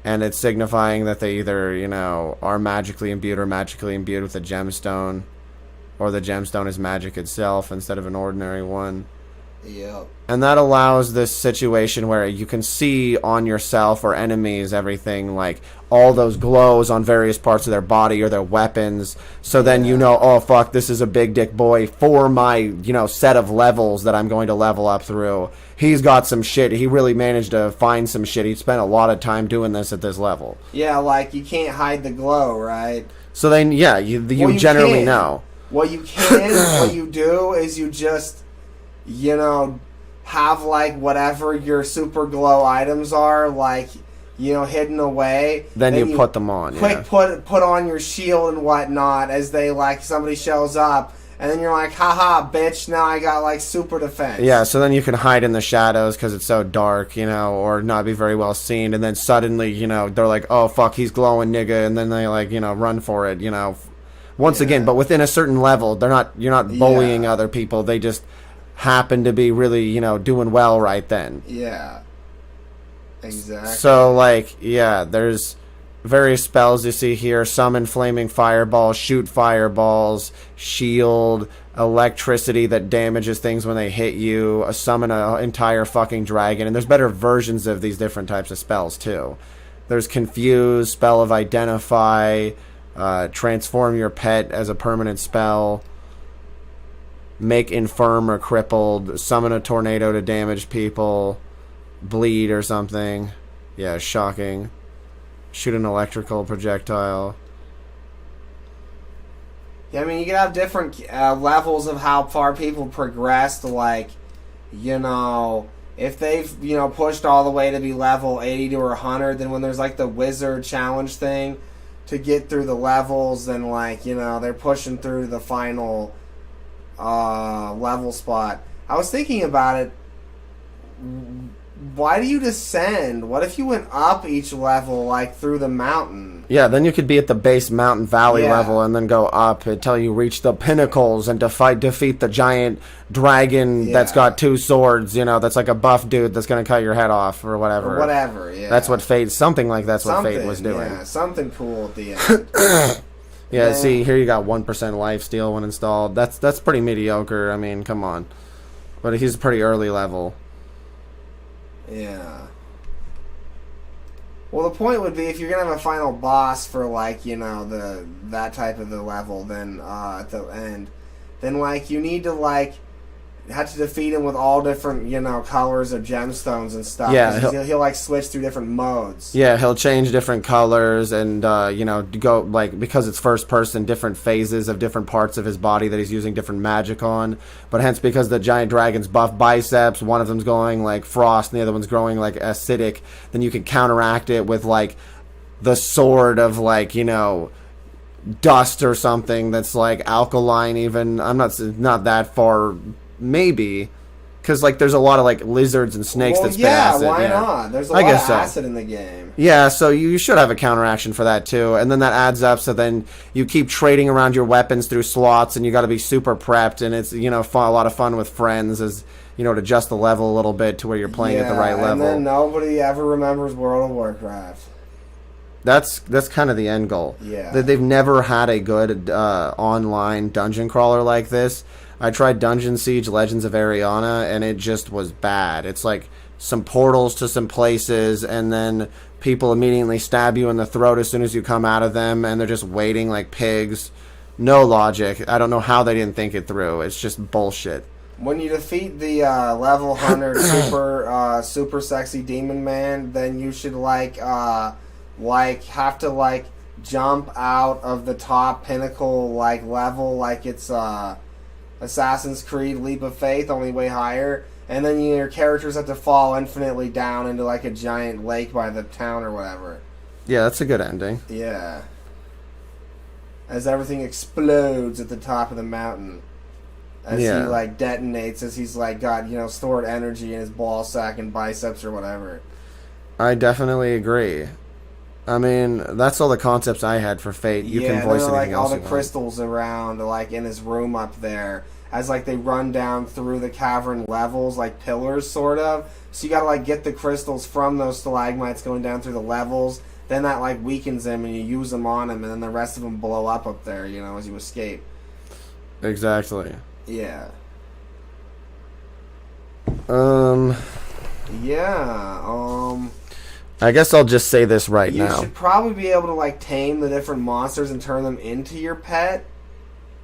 And it's signifying that they either, you know, are magically imbued or magically imbued with a gemstone. Or the gemstone is magic itself instead of an ordinary one. Yep. And that allows this situation where you can see on yourself or enemies everything, like all those glows on various parts of their body or their weapons. So then you know, oh fuck, this is a big dick boy for my, you know, set of levels that I'm going to level up through. He's got some shit. He really managed to find some shit. He spent a lot of time doing this at this level. Yeah, like you can't hide the glow, right? So then, yeah, you generally can. know. What you can, what you do is you just, you know, have like whatever your super glow items are, like, you know, hidden away. Then you put them on. Quick, put on your shield and whatnot as they, like, somebody shows up, and then you're like, haha, bitch, now I got like super defense. Yeah, so then you can hide in the shadows because it's so dark, you know, or not be very well seen, and then suddenly, you know, they're like, oh fuck, he's glowing, nigga, and then they, like, you know, run for it, you know. Once again, but within a certain level, you're not bullying other people. They just happen to be really, you know, doing well right then. Yeah. Exactly. So, like, yeah, there's various spells you see here. Summon flaming fireballs, shoot fireballs, shield, electricity that damages things when they hit you, summon an entire fucking dragon. And there's better versions of these different types of spells, too. There's confuse, spell of identify, transform your pet as a permanent spell, make infirm or crippled, summon a tornado to damage people, bleed or something. Yeah, shocking. Shoot an electrical projectile. Yeah, I mean, you can have different levels of how far people progress. Like, you know, if they've, you know, pushed all the way to be level 80 to 100, then when there's like the wizard challenge thing to get through the levels, then, like, you know, they're pushing through the final level spot. I was thinking about it. Why do you descend? What if you went up each level, like, through the mountain? Yeah, then you could be at the base mountain valley level and then go up until you reach the pinnacles and defeat the giant dragon that's got 2 swords, you know, that's like a buff dude that's going to cut your head off or whatever. Or whatever, yeah. That's what Fate, something like that's what Fate was doing. Yeah, something cool at the end. Yeah, see, here you got 1% lifesteal when installed. That's pretty mediocre. I mean, come on. But he's a pretty early level. Yeah. Well, the point would be if you're gonna have a final boss for, like, you know, that type of the level, then at the end, then, like, you need to, like, had to defeat him with all different, colors of gemstones and stuff. Yeah, 'Cause he'll like switch through different modes. Yeah, he'll change different colors and, go, like, because it's first person, different phases of different parts of his body that he's using different magic on. But hence, because the giant dragon's buff biceps, one of them's going, like, frost and the other one's growing, like, acidic, then you can counteract it with, like, the sword of, like, dust or something that's, like, alkaline even. I'm not that far, maybe. Because, like, there's a lot of, like, lizards and snakes that spit acid. Why not? There's a lot of acid in the game. Yeah, so you should have a counteraction for that, too. And then that adds up, so then you keep trading around your weapons through slots, and you got to be super prepped, and it's, a lot of fun with friends as, to adjust the level a little bit to where you're playing at the right level. And then nobody ever remembers World of Warcraft. That's kind of the end goal. Yeah. They've never had a good online dungeon crawler like this. I tried Dungeon Siege Legends of Ariana, and it just was bad. It's like some portals to some places, and then people immediately stab you in the throat as soon as you come out of them, and they're just waiting like pigs. No logic. I don't know how they didn't think it through. It's just bullshit. When you defeat the level 100 super sexy demon man, then you should have to jump out of the top pinnacle level like it's Assassin's Creed Leap of Faith, only way higher, and then your characters have to fall infinitely down into a giant lake by the town or whatever. Yeah, that's a good ending. Yeah. As everything explodes at the top of the mountain. As he detonates, as he's got, stored energy in his ball sack and biceps or whatever. I definitely agree. I mean, that's all the concepts I had for Fate. You can voice anything else all the crystals around, in his room up there, as they run down through the cavern levels, like pillars, sort of. So you gotta get the crystals from those stalagmites going down through the levels. Then that weakens them, and you use them on him, and then the rest of them blow up there, as you escape. Exactly. Yeah. I guess I'll just say this now. You should probably be able to tame the different monsters and turn them into your pet.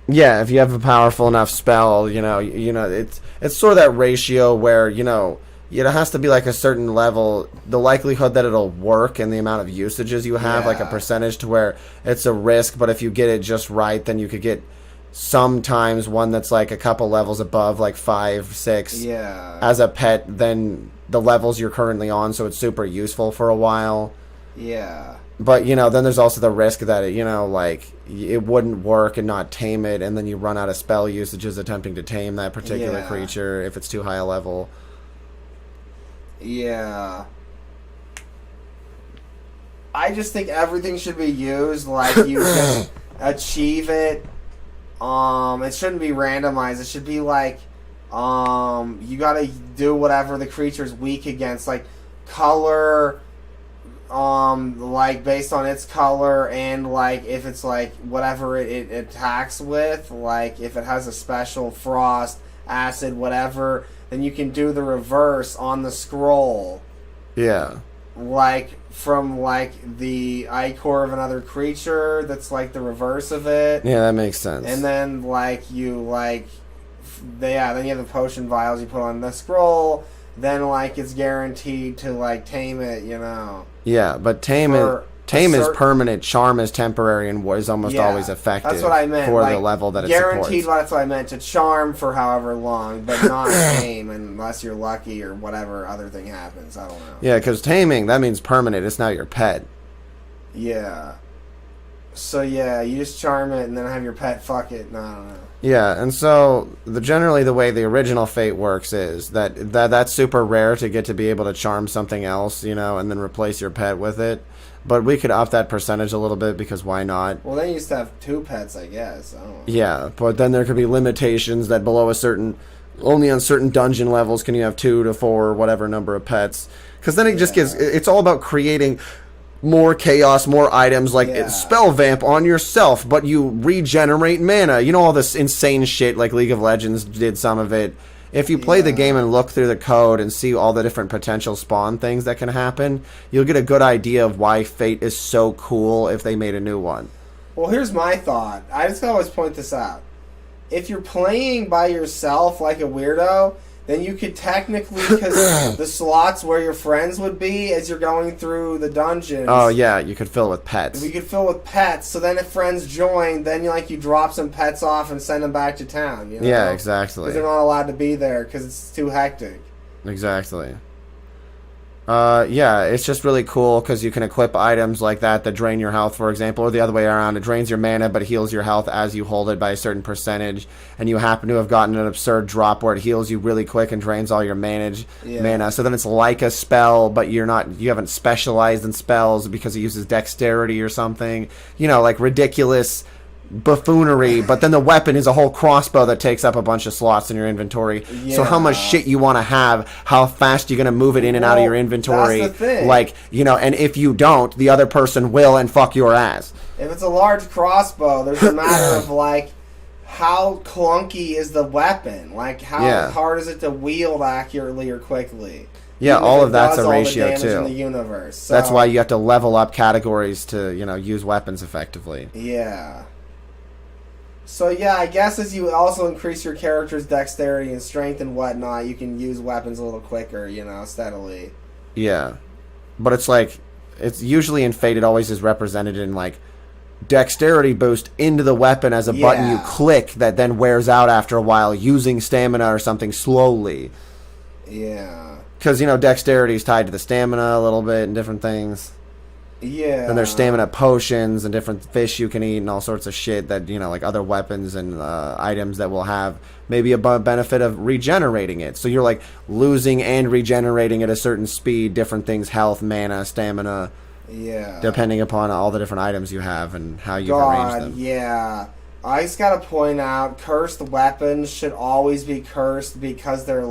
Yeah, if you have a powerful enough spell, it's sort of that ratio where, it has to be a certain level, the likelihood that it'll work and the amount of usages you have, a percentage to where it's a risk, but if you get it just right, then you could get sometimes one that's a couple levels above, 5, 6 as a pet than the levels you're currently on, so it's super useful for a while. Yeah. But, then there's also the risk that, it wouldn't work and not tame it, and then you run out of spell usages attempting to tame that particular creature if it's too high a level. Yeah. I just think everything should be used you just achieve it. It shouldn't be randomized. It should be you gotta do whatever the creature's weak against, color, based on its color, and if it's whatever it attacks with, if it has a special frost, acid, whatever, then you can do the reverse on the scroll. Yeah. From the ichor of another creature that's the reverse of it. Yeah, that makes sense. And then then you have the potion vials you put on the scroll, then it's guaranteed to tame it, Yeah, but tame is permanent, charm is temporary, and is almost always effective. That's what I meant. For the level that it supports. Guaranteed, that's what I meant. To charm for however long, but not tame unless you're lucky or whatever other thing happens. I don't know. Yeah, because taming, that means permanent. It's now your pet. Yeah. So you just charm it and then have your pet fuck it. No, I don't know. Yeah, and so generally the way the original Fate works is that's super rare to get to be able to charm something else, and then replace your pet with it. But we could up that percentage a little bit because why not? Well, they used to have 2 pets, I guess. I don't know. Yeah, but then there could be limitations that only on certain dungeon levels can you have 2 to 4 or whatever number of pets. Because then it just it's all about creating more chaos, more items, spell vamp on yourself, but you regenerate mana. All this insane shit like League of Legends did some of it. If you play the game and look through the code and see all the different potential spawn things that can happen, you'll get a good idea of why Fate is so cool if they made a new one. Well, here's my thought. I just always point this out. if you're playing by yourself like a weirdo, then you could technically, because the slots where your friends would be as you're going through the dungeons. Oh yeah, you could fill it with pets. We could fill with pets. So then if friends join, then you drop some pets off and send them back to town. You know? Yeah, exactly. Because they're not allowed to be there because it's too hectic. Exactly. Yeah, it's just really cool because you can equip items like that drain your health, for example, or the other way around. It drains your mana but heals your health as you hold it by a certain percentage, and you happen to have gotten an absurd drop where it heals you really quick and drains all your mana. So then it's like a spell, but you haven't specialized in spells because it uses dexterity or something. Like ridiculous buffoonery, but then the weapon is a whole crossbow that takes up a bunch of slots in your inventory. Yeah. So how much shit you want to have, how fast you're going to move it in and out of your inventory. That's the thing. And if you don't, the other person will and fuck your ass. If it's a large crossbow, there's a matter of how clunky is the weapon? How hard is it to wield accurately or quickly? Yeah, all of that's a ratio too. In the universe. So, that's why you have to level up categories to, use weapons effectively. Yeah. So yeah, I guess as you also increase your character's dexterity and strength and whatnot, you can use weapons a little quicker, steadily. Yeah. But it's usually in Fate, it always is represented in dexterity boost into the weapon as a button you click that then wears out after a while using stamina or something slowly. Yeah. Because, dexterity is tied to the stamina a little bit and different things. Yeah. And there's stamina potions and different fish you can eat and all sorts of shit that, other weapons and items that will have maybe a benefit of regenerating it. So you're, losing and regenerating at a certain speed, different things, health, mana, stamina. Yeah. Depending upon all the different items you have and how you've arranged them. Yeah. I just gotta point out, cursed weapons should always be cursed because they're,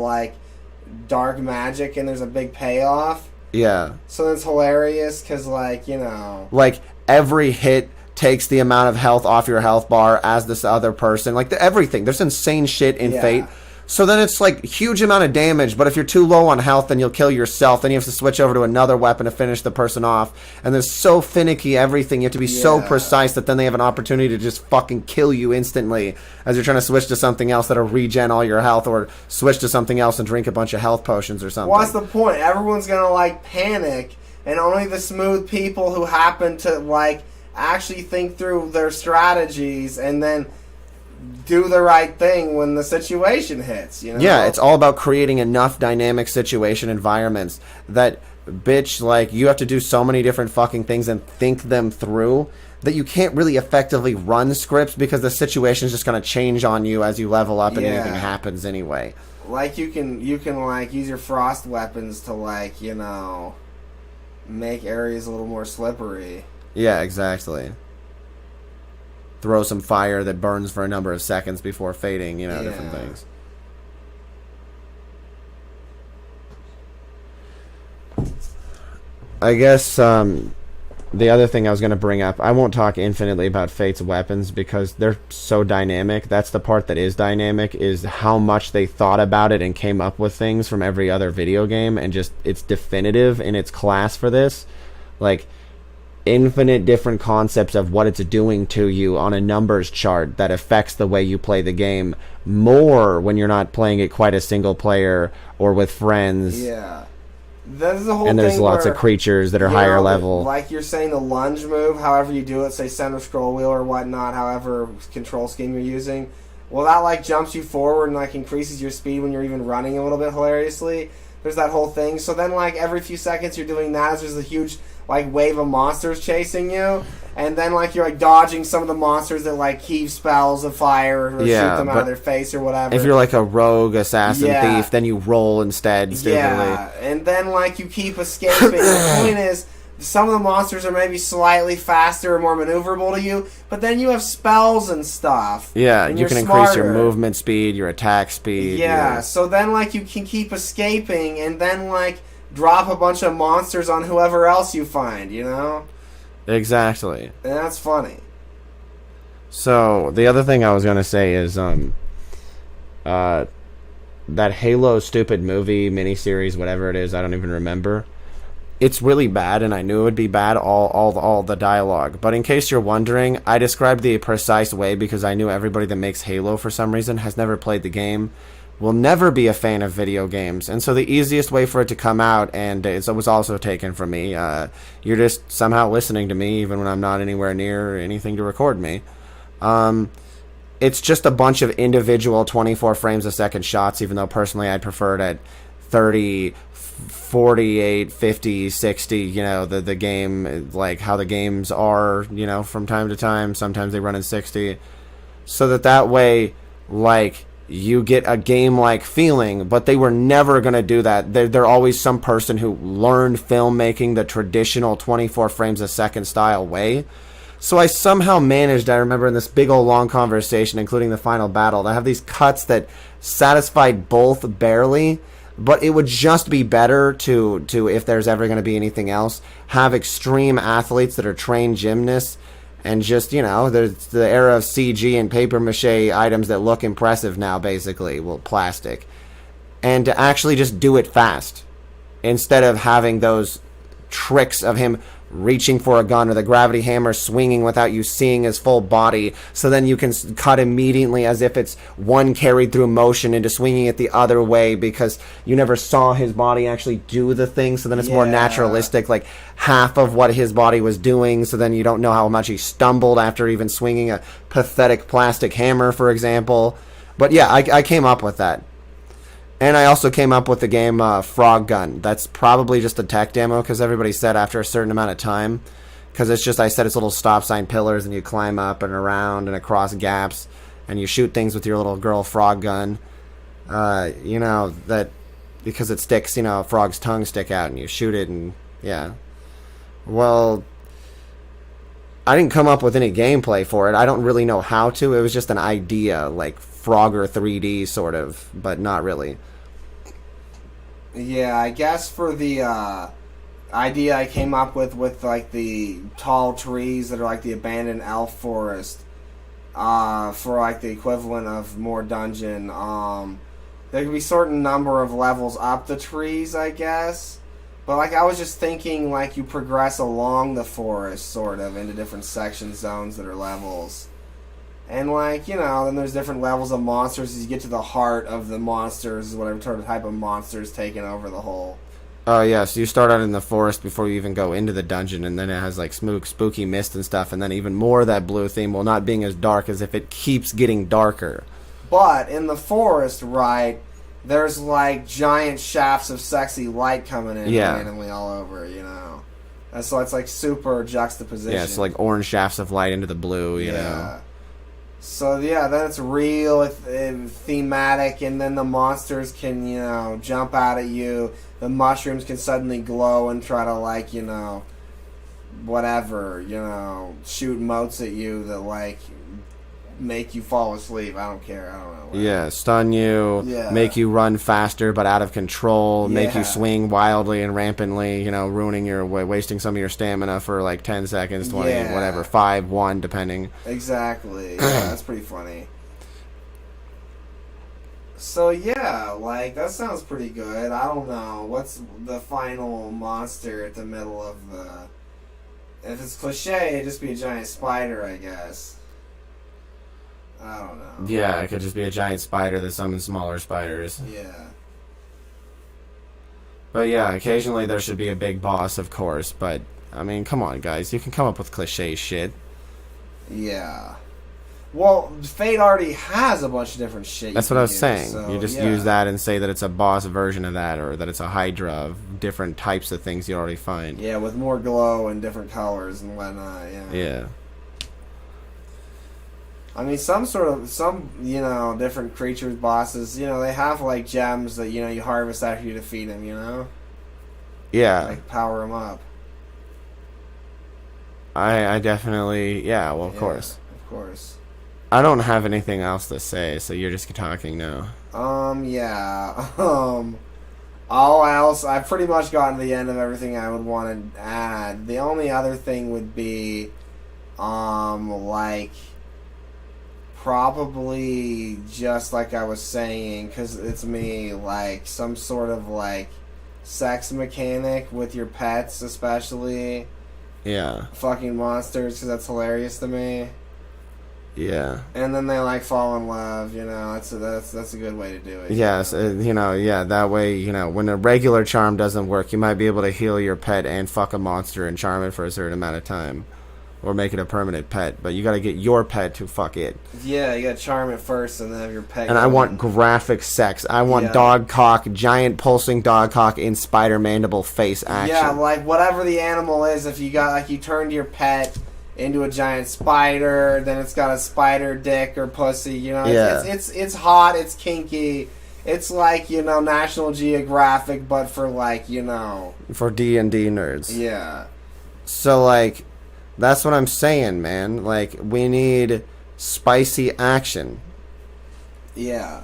dark magic and there's a big payoff. Yeah. So that's hilarious because, every hit takes the amount of health off your health bar as this other person. Everything. There's insane shit in Fate. So then it's, huge amount of damage, but if you're too low on health, then you'll kill yourself. Then you have to switch over to another weapon to finish the person off. And there's so finicky everything. You have to be so precise that then they have an opportunity to just fucking kill you instantly as you're trying to switch to something else that'll regen all your health, or switch to something else and drink a bunch of health potions or something. What's the point? Everyone's gonna, panic, and only the smooth people who happen to, actually think through their strategies and then do the right thing when the situation hits, Yeah, it's all about creating enough dynamic situation environments that, bitch, you have to do so many different fucking things and think them through that you can't really effectively run scripts because the situation's just going to change on you as you level up and anything happens anyway. You can use your frost weapons to make areas a little more slippery. Yeah, exactly. Throw some fire that burns for a number of seconds before fading, different things. I guess the other thing I was going to bring up, I won't talk infinitely about Fate's weapons because they're so dynamic. That's the part that is dynamic, is how much they thought about it and came up with things from every other video game, and just it's definitive in its class for this. Infinite different concepts of what it's doing to you on a numbers chart that affects the way you play the game more when you're not playing it quite a single player or with friends. Yeah. There's the whole and there's thing lots where, of creatures that are higher level. Like you're saying, the lunge move, however you do it, say center scroll wheel or whatnot, however control scheme you're using, well, that jumps you forward and increases your speed when you're even running a little bit hilariously. There's that whole thing. So then every few seconds you're doing that as there's a huge wave of monsters chasing you, and then you're dodging some of the monsters that heave spells of fire or shoot them out of their face or whatever. If you're a rogue assassin thief, then you roll instead stupidly. Yeah, and then you keep escaping. The point is, some of the monsters are maybe slightly faster or more maneuverable to you, but then you have spells and stuff. Yeah, and you can increase your movement speed, your attack speed. Yeah, so then you can keep escaping and then drop a bunch of monsters on whoever else you find, Exactly. And that's funny. So, the other thing I was going to say is that Halo stupid movie, miniseries, whatever it is, I don't even remember. It's really bad, and I knew it would be bad, all the dialogue. But in case you're wondering, I described the precise way because I knew everybody that makes Halo for some reason has never played the game, will never be a fan of video games. And so the easiest way for it to come out, and it was also taken from me, you're just somehow listening to me even when I'm not anywhere near anything to record me. It's just a bunch of individual 24 frames a second shots, even though personally I prefer it at 30, 48, 50, 60, you know, the game, like how the games are, you know, from time to time. Sometimes they run in 60. So that way, like, you get a game-like feeling, but they were never going to do that. They're always some person who learned filmmaking the traditional 24 frames a second style way. So I somehow managed, I remember in this big old long conversation, including the final battle, to have these cuts that satisfied both barely, but it would just be better to if there's ever going to be anything else, have extreme athletes that are trained gymnasts, and just, you know, there's the era of CG and paper mache items that look impressive now, basically, well, plastic, and to actually just do it fast, instead of having those tricks of him reaching for a gun or the gravity hammer swinging without you seeing his full body, so then you can cut immediately as if it's one carried through motion into swinging it the other way because you never saw his body actually do the thing, so then it's more naturalistic, like half of what his body was doing, so then you don't know how much he stumbled after even swinging a pathetic plastic hammer, for example. But yeah, I came up with that. And I also came up with the game Frog Gun. That's probably just a tech demo because everybody said after a certain amount of time. Because it's just, I said it's little stop sign pillars and you climb up and around and across gaps. And you shoot things with your little girl frog gun. You know, that because it sticks, you know, a frog's tongue stick out and you shoot it and, yeah. Well, I didn't come up with any gameplay for it. I don't really know how to. It was just an idea, like Frogger 3D sort of, but not really. Yeah, I guess for the idea I came up with like the tall trees that are like the abandoned elf forest, for like the equivalent of more dungeon, there could be certain number of levels up the trees, I guess. But like I was just thinking, like you progress along the forest, sort of, into different section zones that are levels. And like, you know, then there's different levels of monsters as you get to the heart of the monsters, whatever type of monsters taking over the whole. Oh yeah, so you start out in the forest before you even go into the dungeon, and then it has like spooky mist and stuff, and then even more of that blue theme, while not being as dark as if it keeps getting darker. But in the forest, right, there's like giant shafts of sexy light coming in randomly all over, you know. And so it's like super juxtaposition. Yeah, it's like orange shafts of light into the blue, you know. So yeah, then it's real thematic, and then the monsters can, you know, jump out at you. The mushrooms can suddenly glow and try to, like, you know, whatever, you know, shoot motes at you that like make you fall asleep. I don't care. I don't know. Whatever. Yeah, stun you, make you run faster but out of control, make you swing wildly and rampantly, you know, ruining your wasting some of your stamina for like 10 seconds, 20, whatever, 5, 1, depending. Exactly. Yeah, that's pretty funny. So yeah, like that sounds pretty good. I don't know. What's the final monster at the middle of the... If it's cliche, it'd just be a giant spider, I guess. I don't know. Yeah, it could just be a giant spider that summons smaller spiders. Yeah. But yeah, occasionally there should be a big boss, of course, but, I mean, come on, guys. You can come up with cliche shit. Yeah. Well, Fate already has a bunch of different shit. That's what I was saying. So, you just use that and say that it's a boss version of that, or that it's a Hydra of different types of things you already find. Yeah, with more glow and different colors and whatnot, Yeah. I mean, some, you know, different creatures, bosses, you know, they have, like, gems that, you know, you harvest after you defeat them, you know? Yeah. Like, power them up. I definitely, yeah, well, of course. Of course. I don't have anything else to say, so you're just talking now. Yeah. All else, I've pretty much gotten to the end of everything I would want to add. The only other thing would be, like... Probably just like I was saying, because it's me, like some sort of like sex mechanic with your pets, especially Yeah. fucking monsters, because that's hilarious to me. Yeah. And then they like fall in love. You know, that's a good way to do it. Yes, you know? yeah, that way, when a regular charm doesn't work, you might be able to heal your pet and fuck a monster and charm it for a certain amount of time. Or make it a permanent pet, but you gotta get your pet to fuck it. Yeah, you gotta charm it first and then have your pet. And I want graphic sex. I want dog cock, giant pulsing dog cock in spider mandible face action. Yeah, like whatever the animal is, if you got, like, you turned your pet into a giant spider, then it's got a spider dick or pussy, you know? Yeah. It's hot, it's kinky. It's like, National Geographic, but for like, For D&D nerds. Yeah. So, like, that's what I'm saying, man. Like, we need spicy action. Yeah.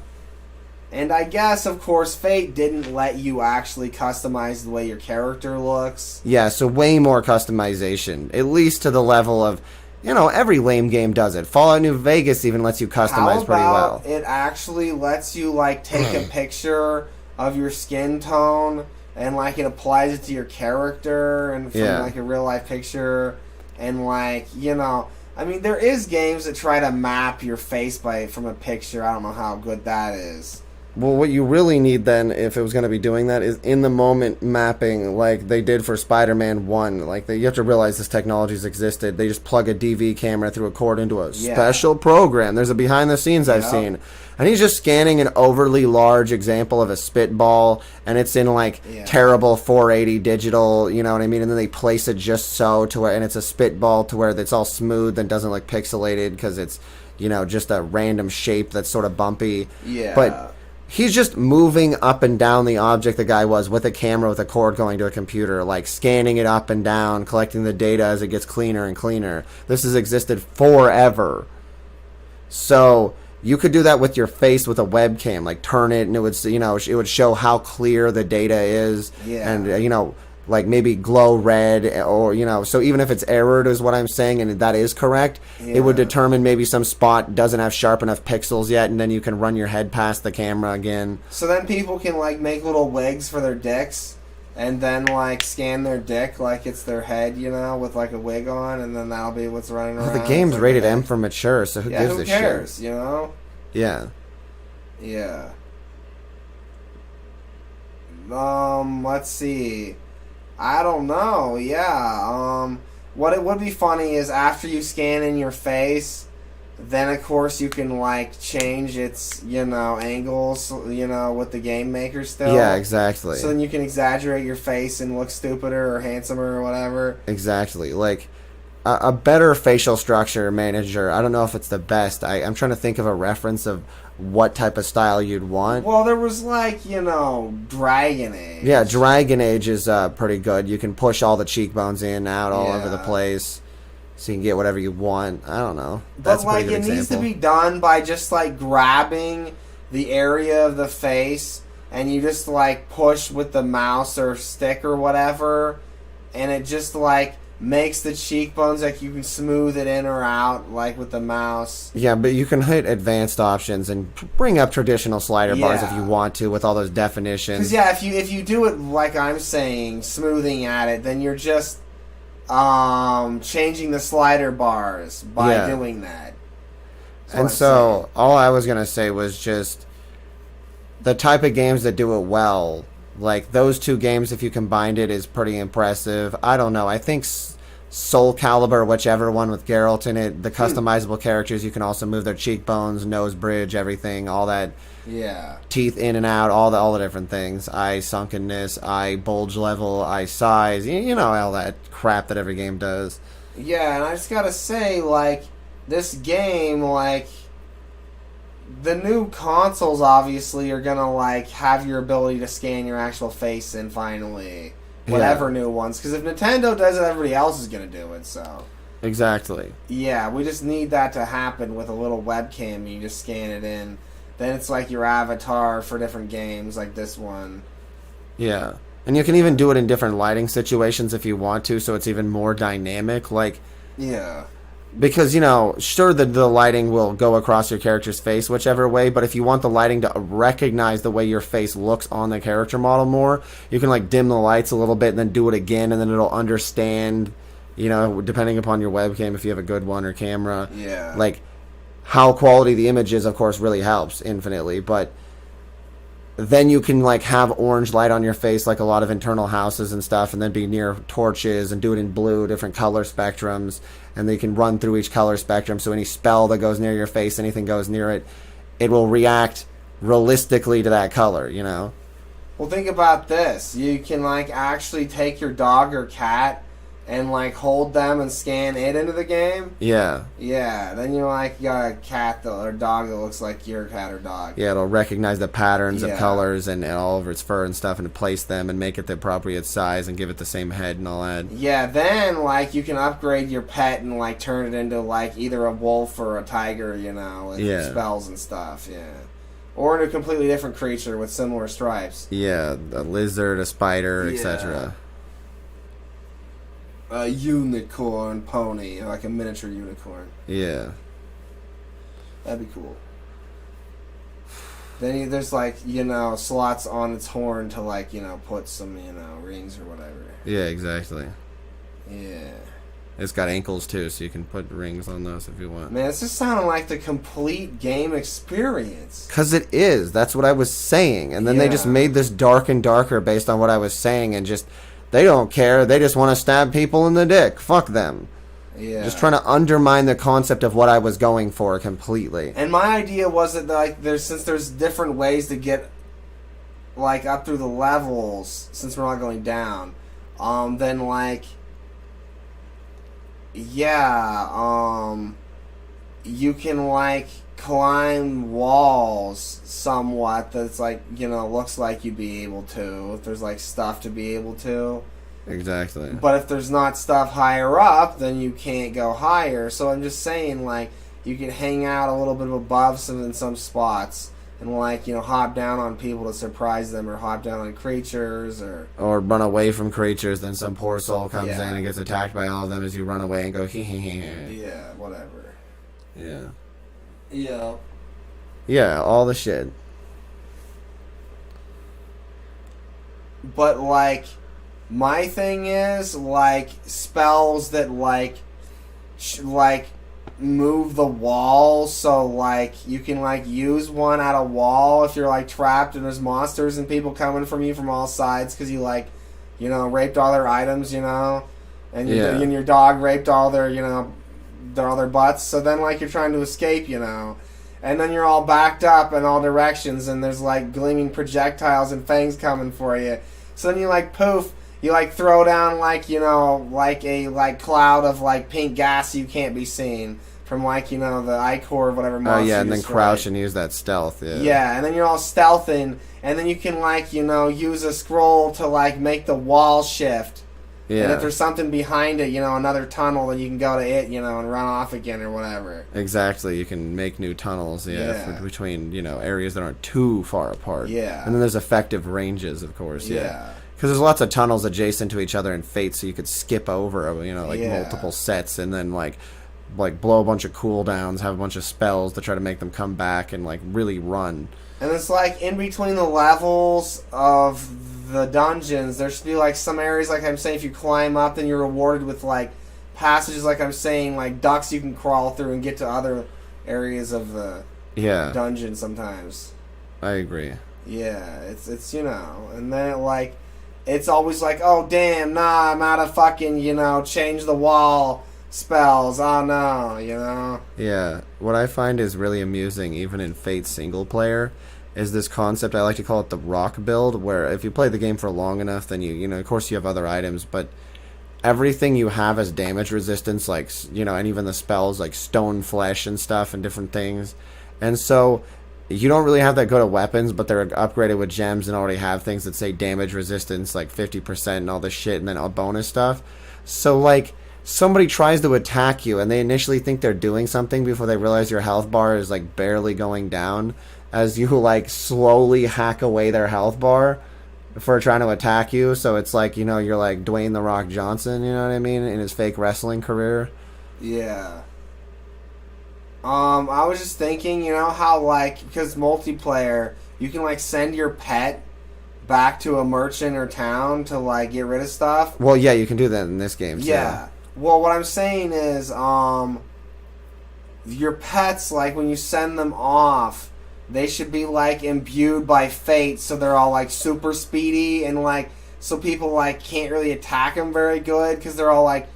And I guess, of course, Fate didn't let you actually customize the way your character looks. Yeah, so way more customization. At least to the level of, every lame game does it. Fallout New Vegas even lets you customize pretty well. It actually lets you, like, take a picture of your skin tone and, like, it applies it to your character and from, like, a real-life picture. And, like, I mean, there is games that try to map your face from a picture. I don't know how good that is. Well, what you really need then, if it was going to be doing that, is in-the-moment mapping like they did for Spider-Man 1. Like, you have to realize this technology's existed. They just plug a DV camera through a cord into a special program. There's a behind-the-scenes I've seen. And he's just scanning an overly large example of a spitball, and it's in, like, terrible 480 digital, you know what I mean? And then they place it just so to where, and it's a spitball to where it's all smooth and doesn't look pixelated because it's, just a random shape that's sort of bumpy. Yeah. But he's just moving up and down the object the guy was with a camera with a cord going to a computer, like scanning it up and down, collecting the data as it gets cleaner and cleaner. This has existed forever. So you could do that with your face with a webcam, like turn it and it would, it would show how clear the data is. Yeah. And, like maybe glow red or, so even if it's errored is what I'm saying and that is correct, it would determine maybe some spot doesn't have sharp enough pixels yet and then you can run your head past the camera again. So then people can, like, make little wigs for their dicks and then, like, scan their dick like it's their head, with, like, a wig on, and then that'll be what's running around. Well, the game's rated M for mature, so who gives a shit? Who cares, Yeah. Yeah. Let's see. I don't know, what it would be funny is after you scan in your face, then of course you can, like, change its, angles, with the game maker still. Yeah, exactly. So then you can exaggerate your face and look stupider or handsomer or whatever. Exactly. Like, a better facial structure manager, I don't know if it's the best. I'm trying to think of a reference of what type of style you'd want. Well, there was, like, Dragon Age. Yeah, Dragon Age is pretty good. You can push all the cheekbones in and out all over the place, so you can get whatever you want. I don't know. That's but, like, it needs to be done by just, like, grabbing the area of the face, and you just, like, push with the mouse or stick or whatever, and it just, like, makes the cheekbones, like, you can smooth it in or out, like, with the mouse. Yeah, but you can hit advanced options and bring up traditional slider bars if you want to with all those definitions. Because, if you do it like I'm saying, smoothing at it, then you're just changing the slider bars by doing that. And so, all I was going to say was just the type of games that do it well, like those two games, if you combined it, is pretty impressive. I don't know. I think Soul Calibur, whichever one with Geralt in it, the customizable characters, you can also move their cheekbones, nose bridge, everything, all that. Yeah. Teeth in and out, all the different things. Eye sunkenness, eye bulge level, eye size. You know all that crap that every game does. Yeah, and I just gotta say, like, this game, like, the new consoles obviously are gonna, like, have your ability to scan your actual face in finally. Whatever new ones. Because if Nintendo does it, everybody else is gonna do it, so. Exactly. Yeah, we just need that to happen with a little webcam. You just scan it in. Then it's like your avatar for different games, like this one. Yeah. And you can even do it in different lighting situations if you want to, so it's even more dynamic. Like, yeah. Because, sure, the lighting will go across your character's face whichever way, but if you want the lighting to recognize the way your face looks on the character model more, you can, like, dim the lights a little bit and then do it again, and then it'll understand, depending upon your webcam, if you have a good one or camera. Yeah. Like, how quality the image is, of course, really helps infinitely, but then you can, like, have orange light on your face like a lot of internal houses and stuff, and then be near torches and do it in blue, different color spectrums, and they can run through each color spectrum, so any spell that goes near your face, anything goes near it, it will react realistically to that color, Well, think about this. You can, like, actually take your dog or cat and, like, hold them and scan it into the game. Yeah. Yeah, then you got a cat or dog that looks like your cat or dog. Yeah, it'll recognize the patterns of colors and all over its fur and stuff, and place them and make it the appropriate size and give it the same head and all that. Yeah, then, like, you can upgrade your pet and, like, turn it into, like, either a wolf or a tiger, with spells and stuff, yeah. Or into a completely different creature with similar stripes. Yeah, a lizard, a spider, etc. A unicorn pony, like a miniature unicorn. Yeah. That'd be cool. Then there's, like, slots on its horn to, like, put some, rings or whatever. Yeah, exactly. Yeah. It's got ankles, too, so you can put rings on those if you want. Man, it's just sounding like the complete game experience. Because it is. That's what I was saying. And then they just made this dark and darker based on what I was saying, and just... They don't care. They just want to stab people in the dick. Fuck them. Yeah. Just trying to undermine the concept of what I was going for completely. And my idea was that, like, since there's different ways to get, like, up through the levels, since we're not going down, then, like, you can, like, climb walls somewhat that's, like, looks like you'd be able to, if there's, like, stuff to be able to. Exactly. But if there's not stuff higher up, then you can't go higher. So I'm just saying, like, you can hang out a little bit above in some spots and, like, hop down on people to surprise them, or hop down on creatures, or run away from creatures. Then some poor soul comes in and gets attacked by all of them as you run away and go hee hee hee. Yeah, whatever. Yeah. Yeah. Yeah, all the shit. But, like, my thing is, like, spells that, like, move the wall, so, like, you can, like, use one at a wall if you're, like, trapped and there's monsters and people coming from you from all sides because you, like, raped all their items, and your dog raped all their, all their butts, so then, like, you're trying to escape, and then you're all backed up in all directions, and there's, like, gleaming projectiles and fangs coming for you. So then you, like, poof, you, like, throw down, like, like a, like, cloud of, like, pink gas so you can't be seen from, like, the ichor or whatever monster. Oh, yeah, and then crouch and use that stealth, yeah. Yeah, and then you're all stealthing, and then you can, like, use a scroll to, like, make the wall shift. Yeah. And if there's something behind it, another tunnel, then you can go to it, and run off again or whatever. Exactly. You can make new tunnels, between, areas that aren't too far apart. Yeah. And then there's effective ranges, of course, yeah. Because there's lots of tunnels adjacent to each other in Fate, so you could skip over, multiple sets, and then, like blow a bunch of cooldowns, have a bunch of spells to try to make them come back and, like, really run. And it's, like, in between the levels of the dungeons, there should be, like, some areas, like I'm saying, if you climb up, then you're rewarded with, like, passages, like I'm saying, like, ducts you can crawl through and get to other areas of the dungeon sometimes. I agree. Yeah, it's and then, like, it's always like, oh, damn, nah, I'm out of fucking, change the wall spells. Oh, no, Yeah, what I find is really amusing, even in Fate single player, is this concept, I like to call it the rock build, where if you play the game for long enough, then of course you have other items, but everything you have as damage resistance, like, and even the spells, like stone flesh and stuff and different things. And so you don't really have that good of weapons, but they're upgraded with gems and already have things that say damage resistance, like 50% and all this shit, and then all bonus stuff. So, like, somebody tries to attack you, and they initially think they're doing something before they realize your health bar is, like, barely going down, as you, like, slowly hack away their health bar for trying to attack you. So it's like, you're like Dwayne "The Rock" Johnson, you know what I mean, in his fake wrestling career. Yeah. I was just thinking, you know how like because multiplayer, you can like send your pet back to a merchant or town to like get rid of stuff. Well, yeah, you can do that in this game too. Yeah. Well, what I'm saying is, your pets, like when you send them off, they should be like imbued by fate, so they're all like super speedy and like so people like can't really attack them very good because they're all like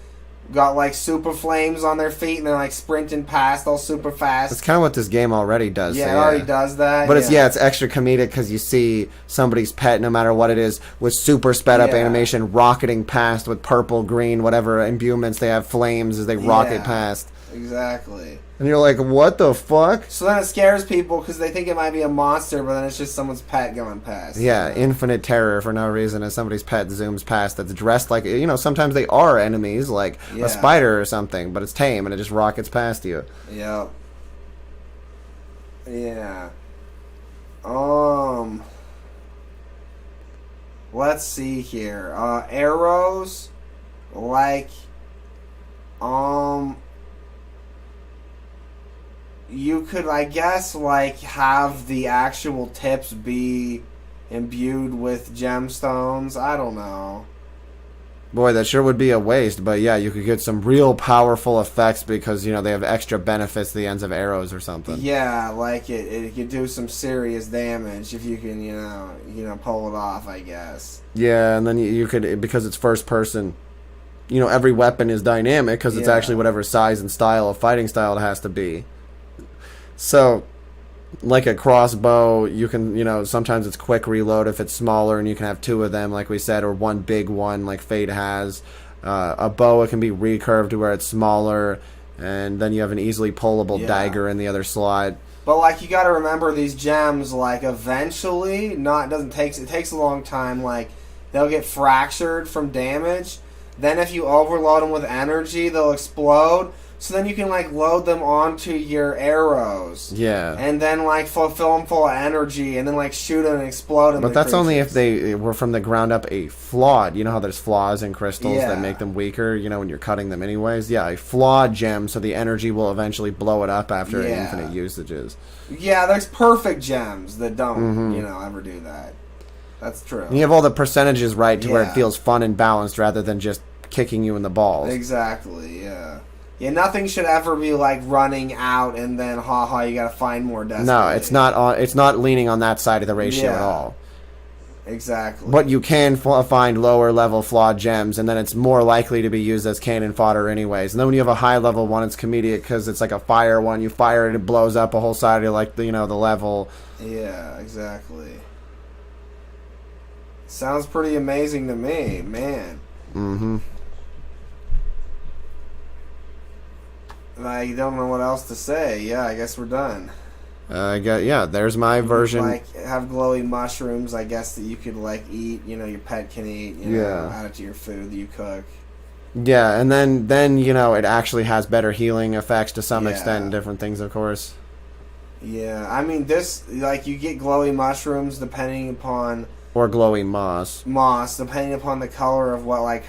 got like super flames on their feet and they're like sprinting past all super fast. That's kind of what this game already does. Yeah, so, it already does that. But it's extra comedic because you see somebody's pet, no matter what it is, with super sped up animation, rocketing past with purple, green, whatever imbuements they have, flames as they rocket past. Exactly. And you're like, what the fuck? So then it scares people because they think it might be a monster, but then it's just someone's pet going past. Yeah, infinite terror for no reason as somebody's pet zooms past that's dressed like, sometimes they are enemies, like a spider or something, but it's tame and it just rockets past you. Yep. Yeah. Let's see here. Arrows, like, you could, I guess, like, have the actual tips be imbued with gemstones. I don't know. Boy, that sure would be a waste, but yeah, you could get some real powerful effects because, they have extra benefits to the ends of arrows or something. Yeah, like it could do some serious damage if you can, pull it off, I guess. Yeah, and then you could, because it's first person, every weapon is dynamic because it's actually whatever size and style of fighting style it has to be. So, like a crossbow, you can, sometimes it's quick reload if it's smaller, and you can have two of them, like we said, or one big one, like Fate has. A bow, it can be recurved to where it's smaller, and then you have an easily pullable dagger in the other slot. But, like, you gotta remember these gems, like, eventually, it takes a long time, like, they'll get fractured from damage. Then if you overload them with energy, they'll explode. So then you can, like, load them onto your arrows. Yeah. And then, like, fulfill them full of energy and then, like, shoot them and explode them. But that's only if they were from the ground up a flawed. You know how there's flaws in crystals that make them weaker, when you're cutting them anyways? Yeah, a flawed gem, so the energy will eventually blow it up after infinite usages. Yeah, there's perfect gems that don't, ever do that. That's true. And you have all the percentages right to where it feels fun and balanced rather than just kicking you in the balls. Exactly, yeah. Yeah, nothing should ever be like running out and then you gotta find more desperately. No, it's not leaning on that side of the ratio at all. Exactly. But you can find lower level flawed gems, and then it's more likely to be used as cannon fodder anyways. And then when you have a high level one, it's comedic because it's like a fire one. You fire it, it blows up a whole side of like the level. Yeah, exactly. Sounds pretty amazing to me, man. Mm-hmm. I don't know what else to say. Yeah, I guess we're done. There's my version. Like, have glowy mushrooms, I guess, that you could, like, eat. Your pet can eat. Add it to your food that you cook. Yeah, and then it actually has better healing effects to some extent and different things, of course. Yeah, I mean, this, like, you get glowy mushrooms depending upon... Or glowy moss. Depending upon the color of what, like,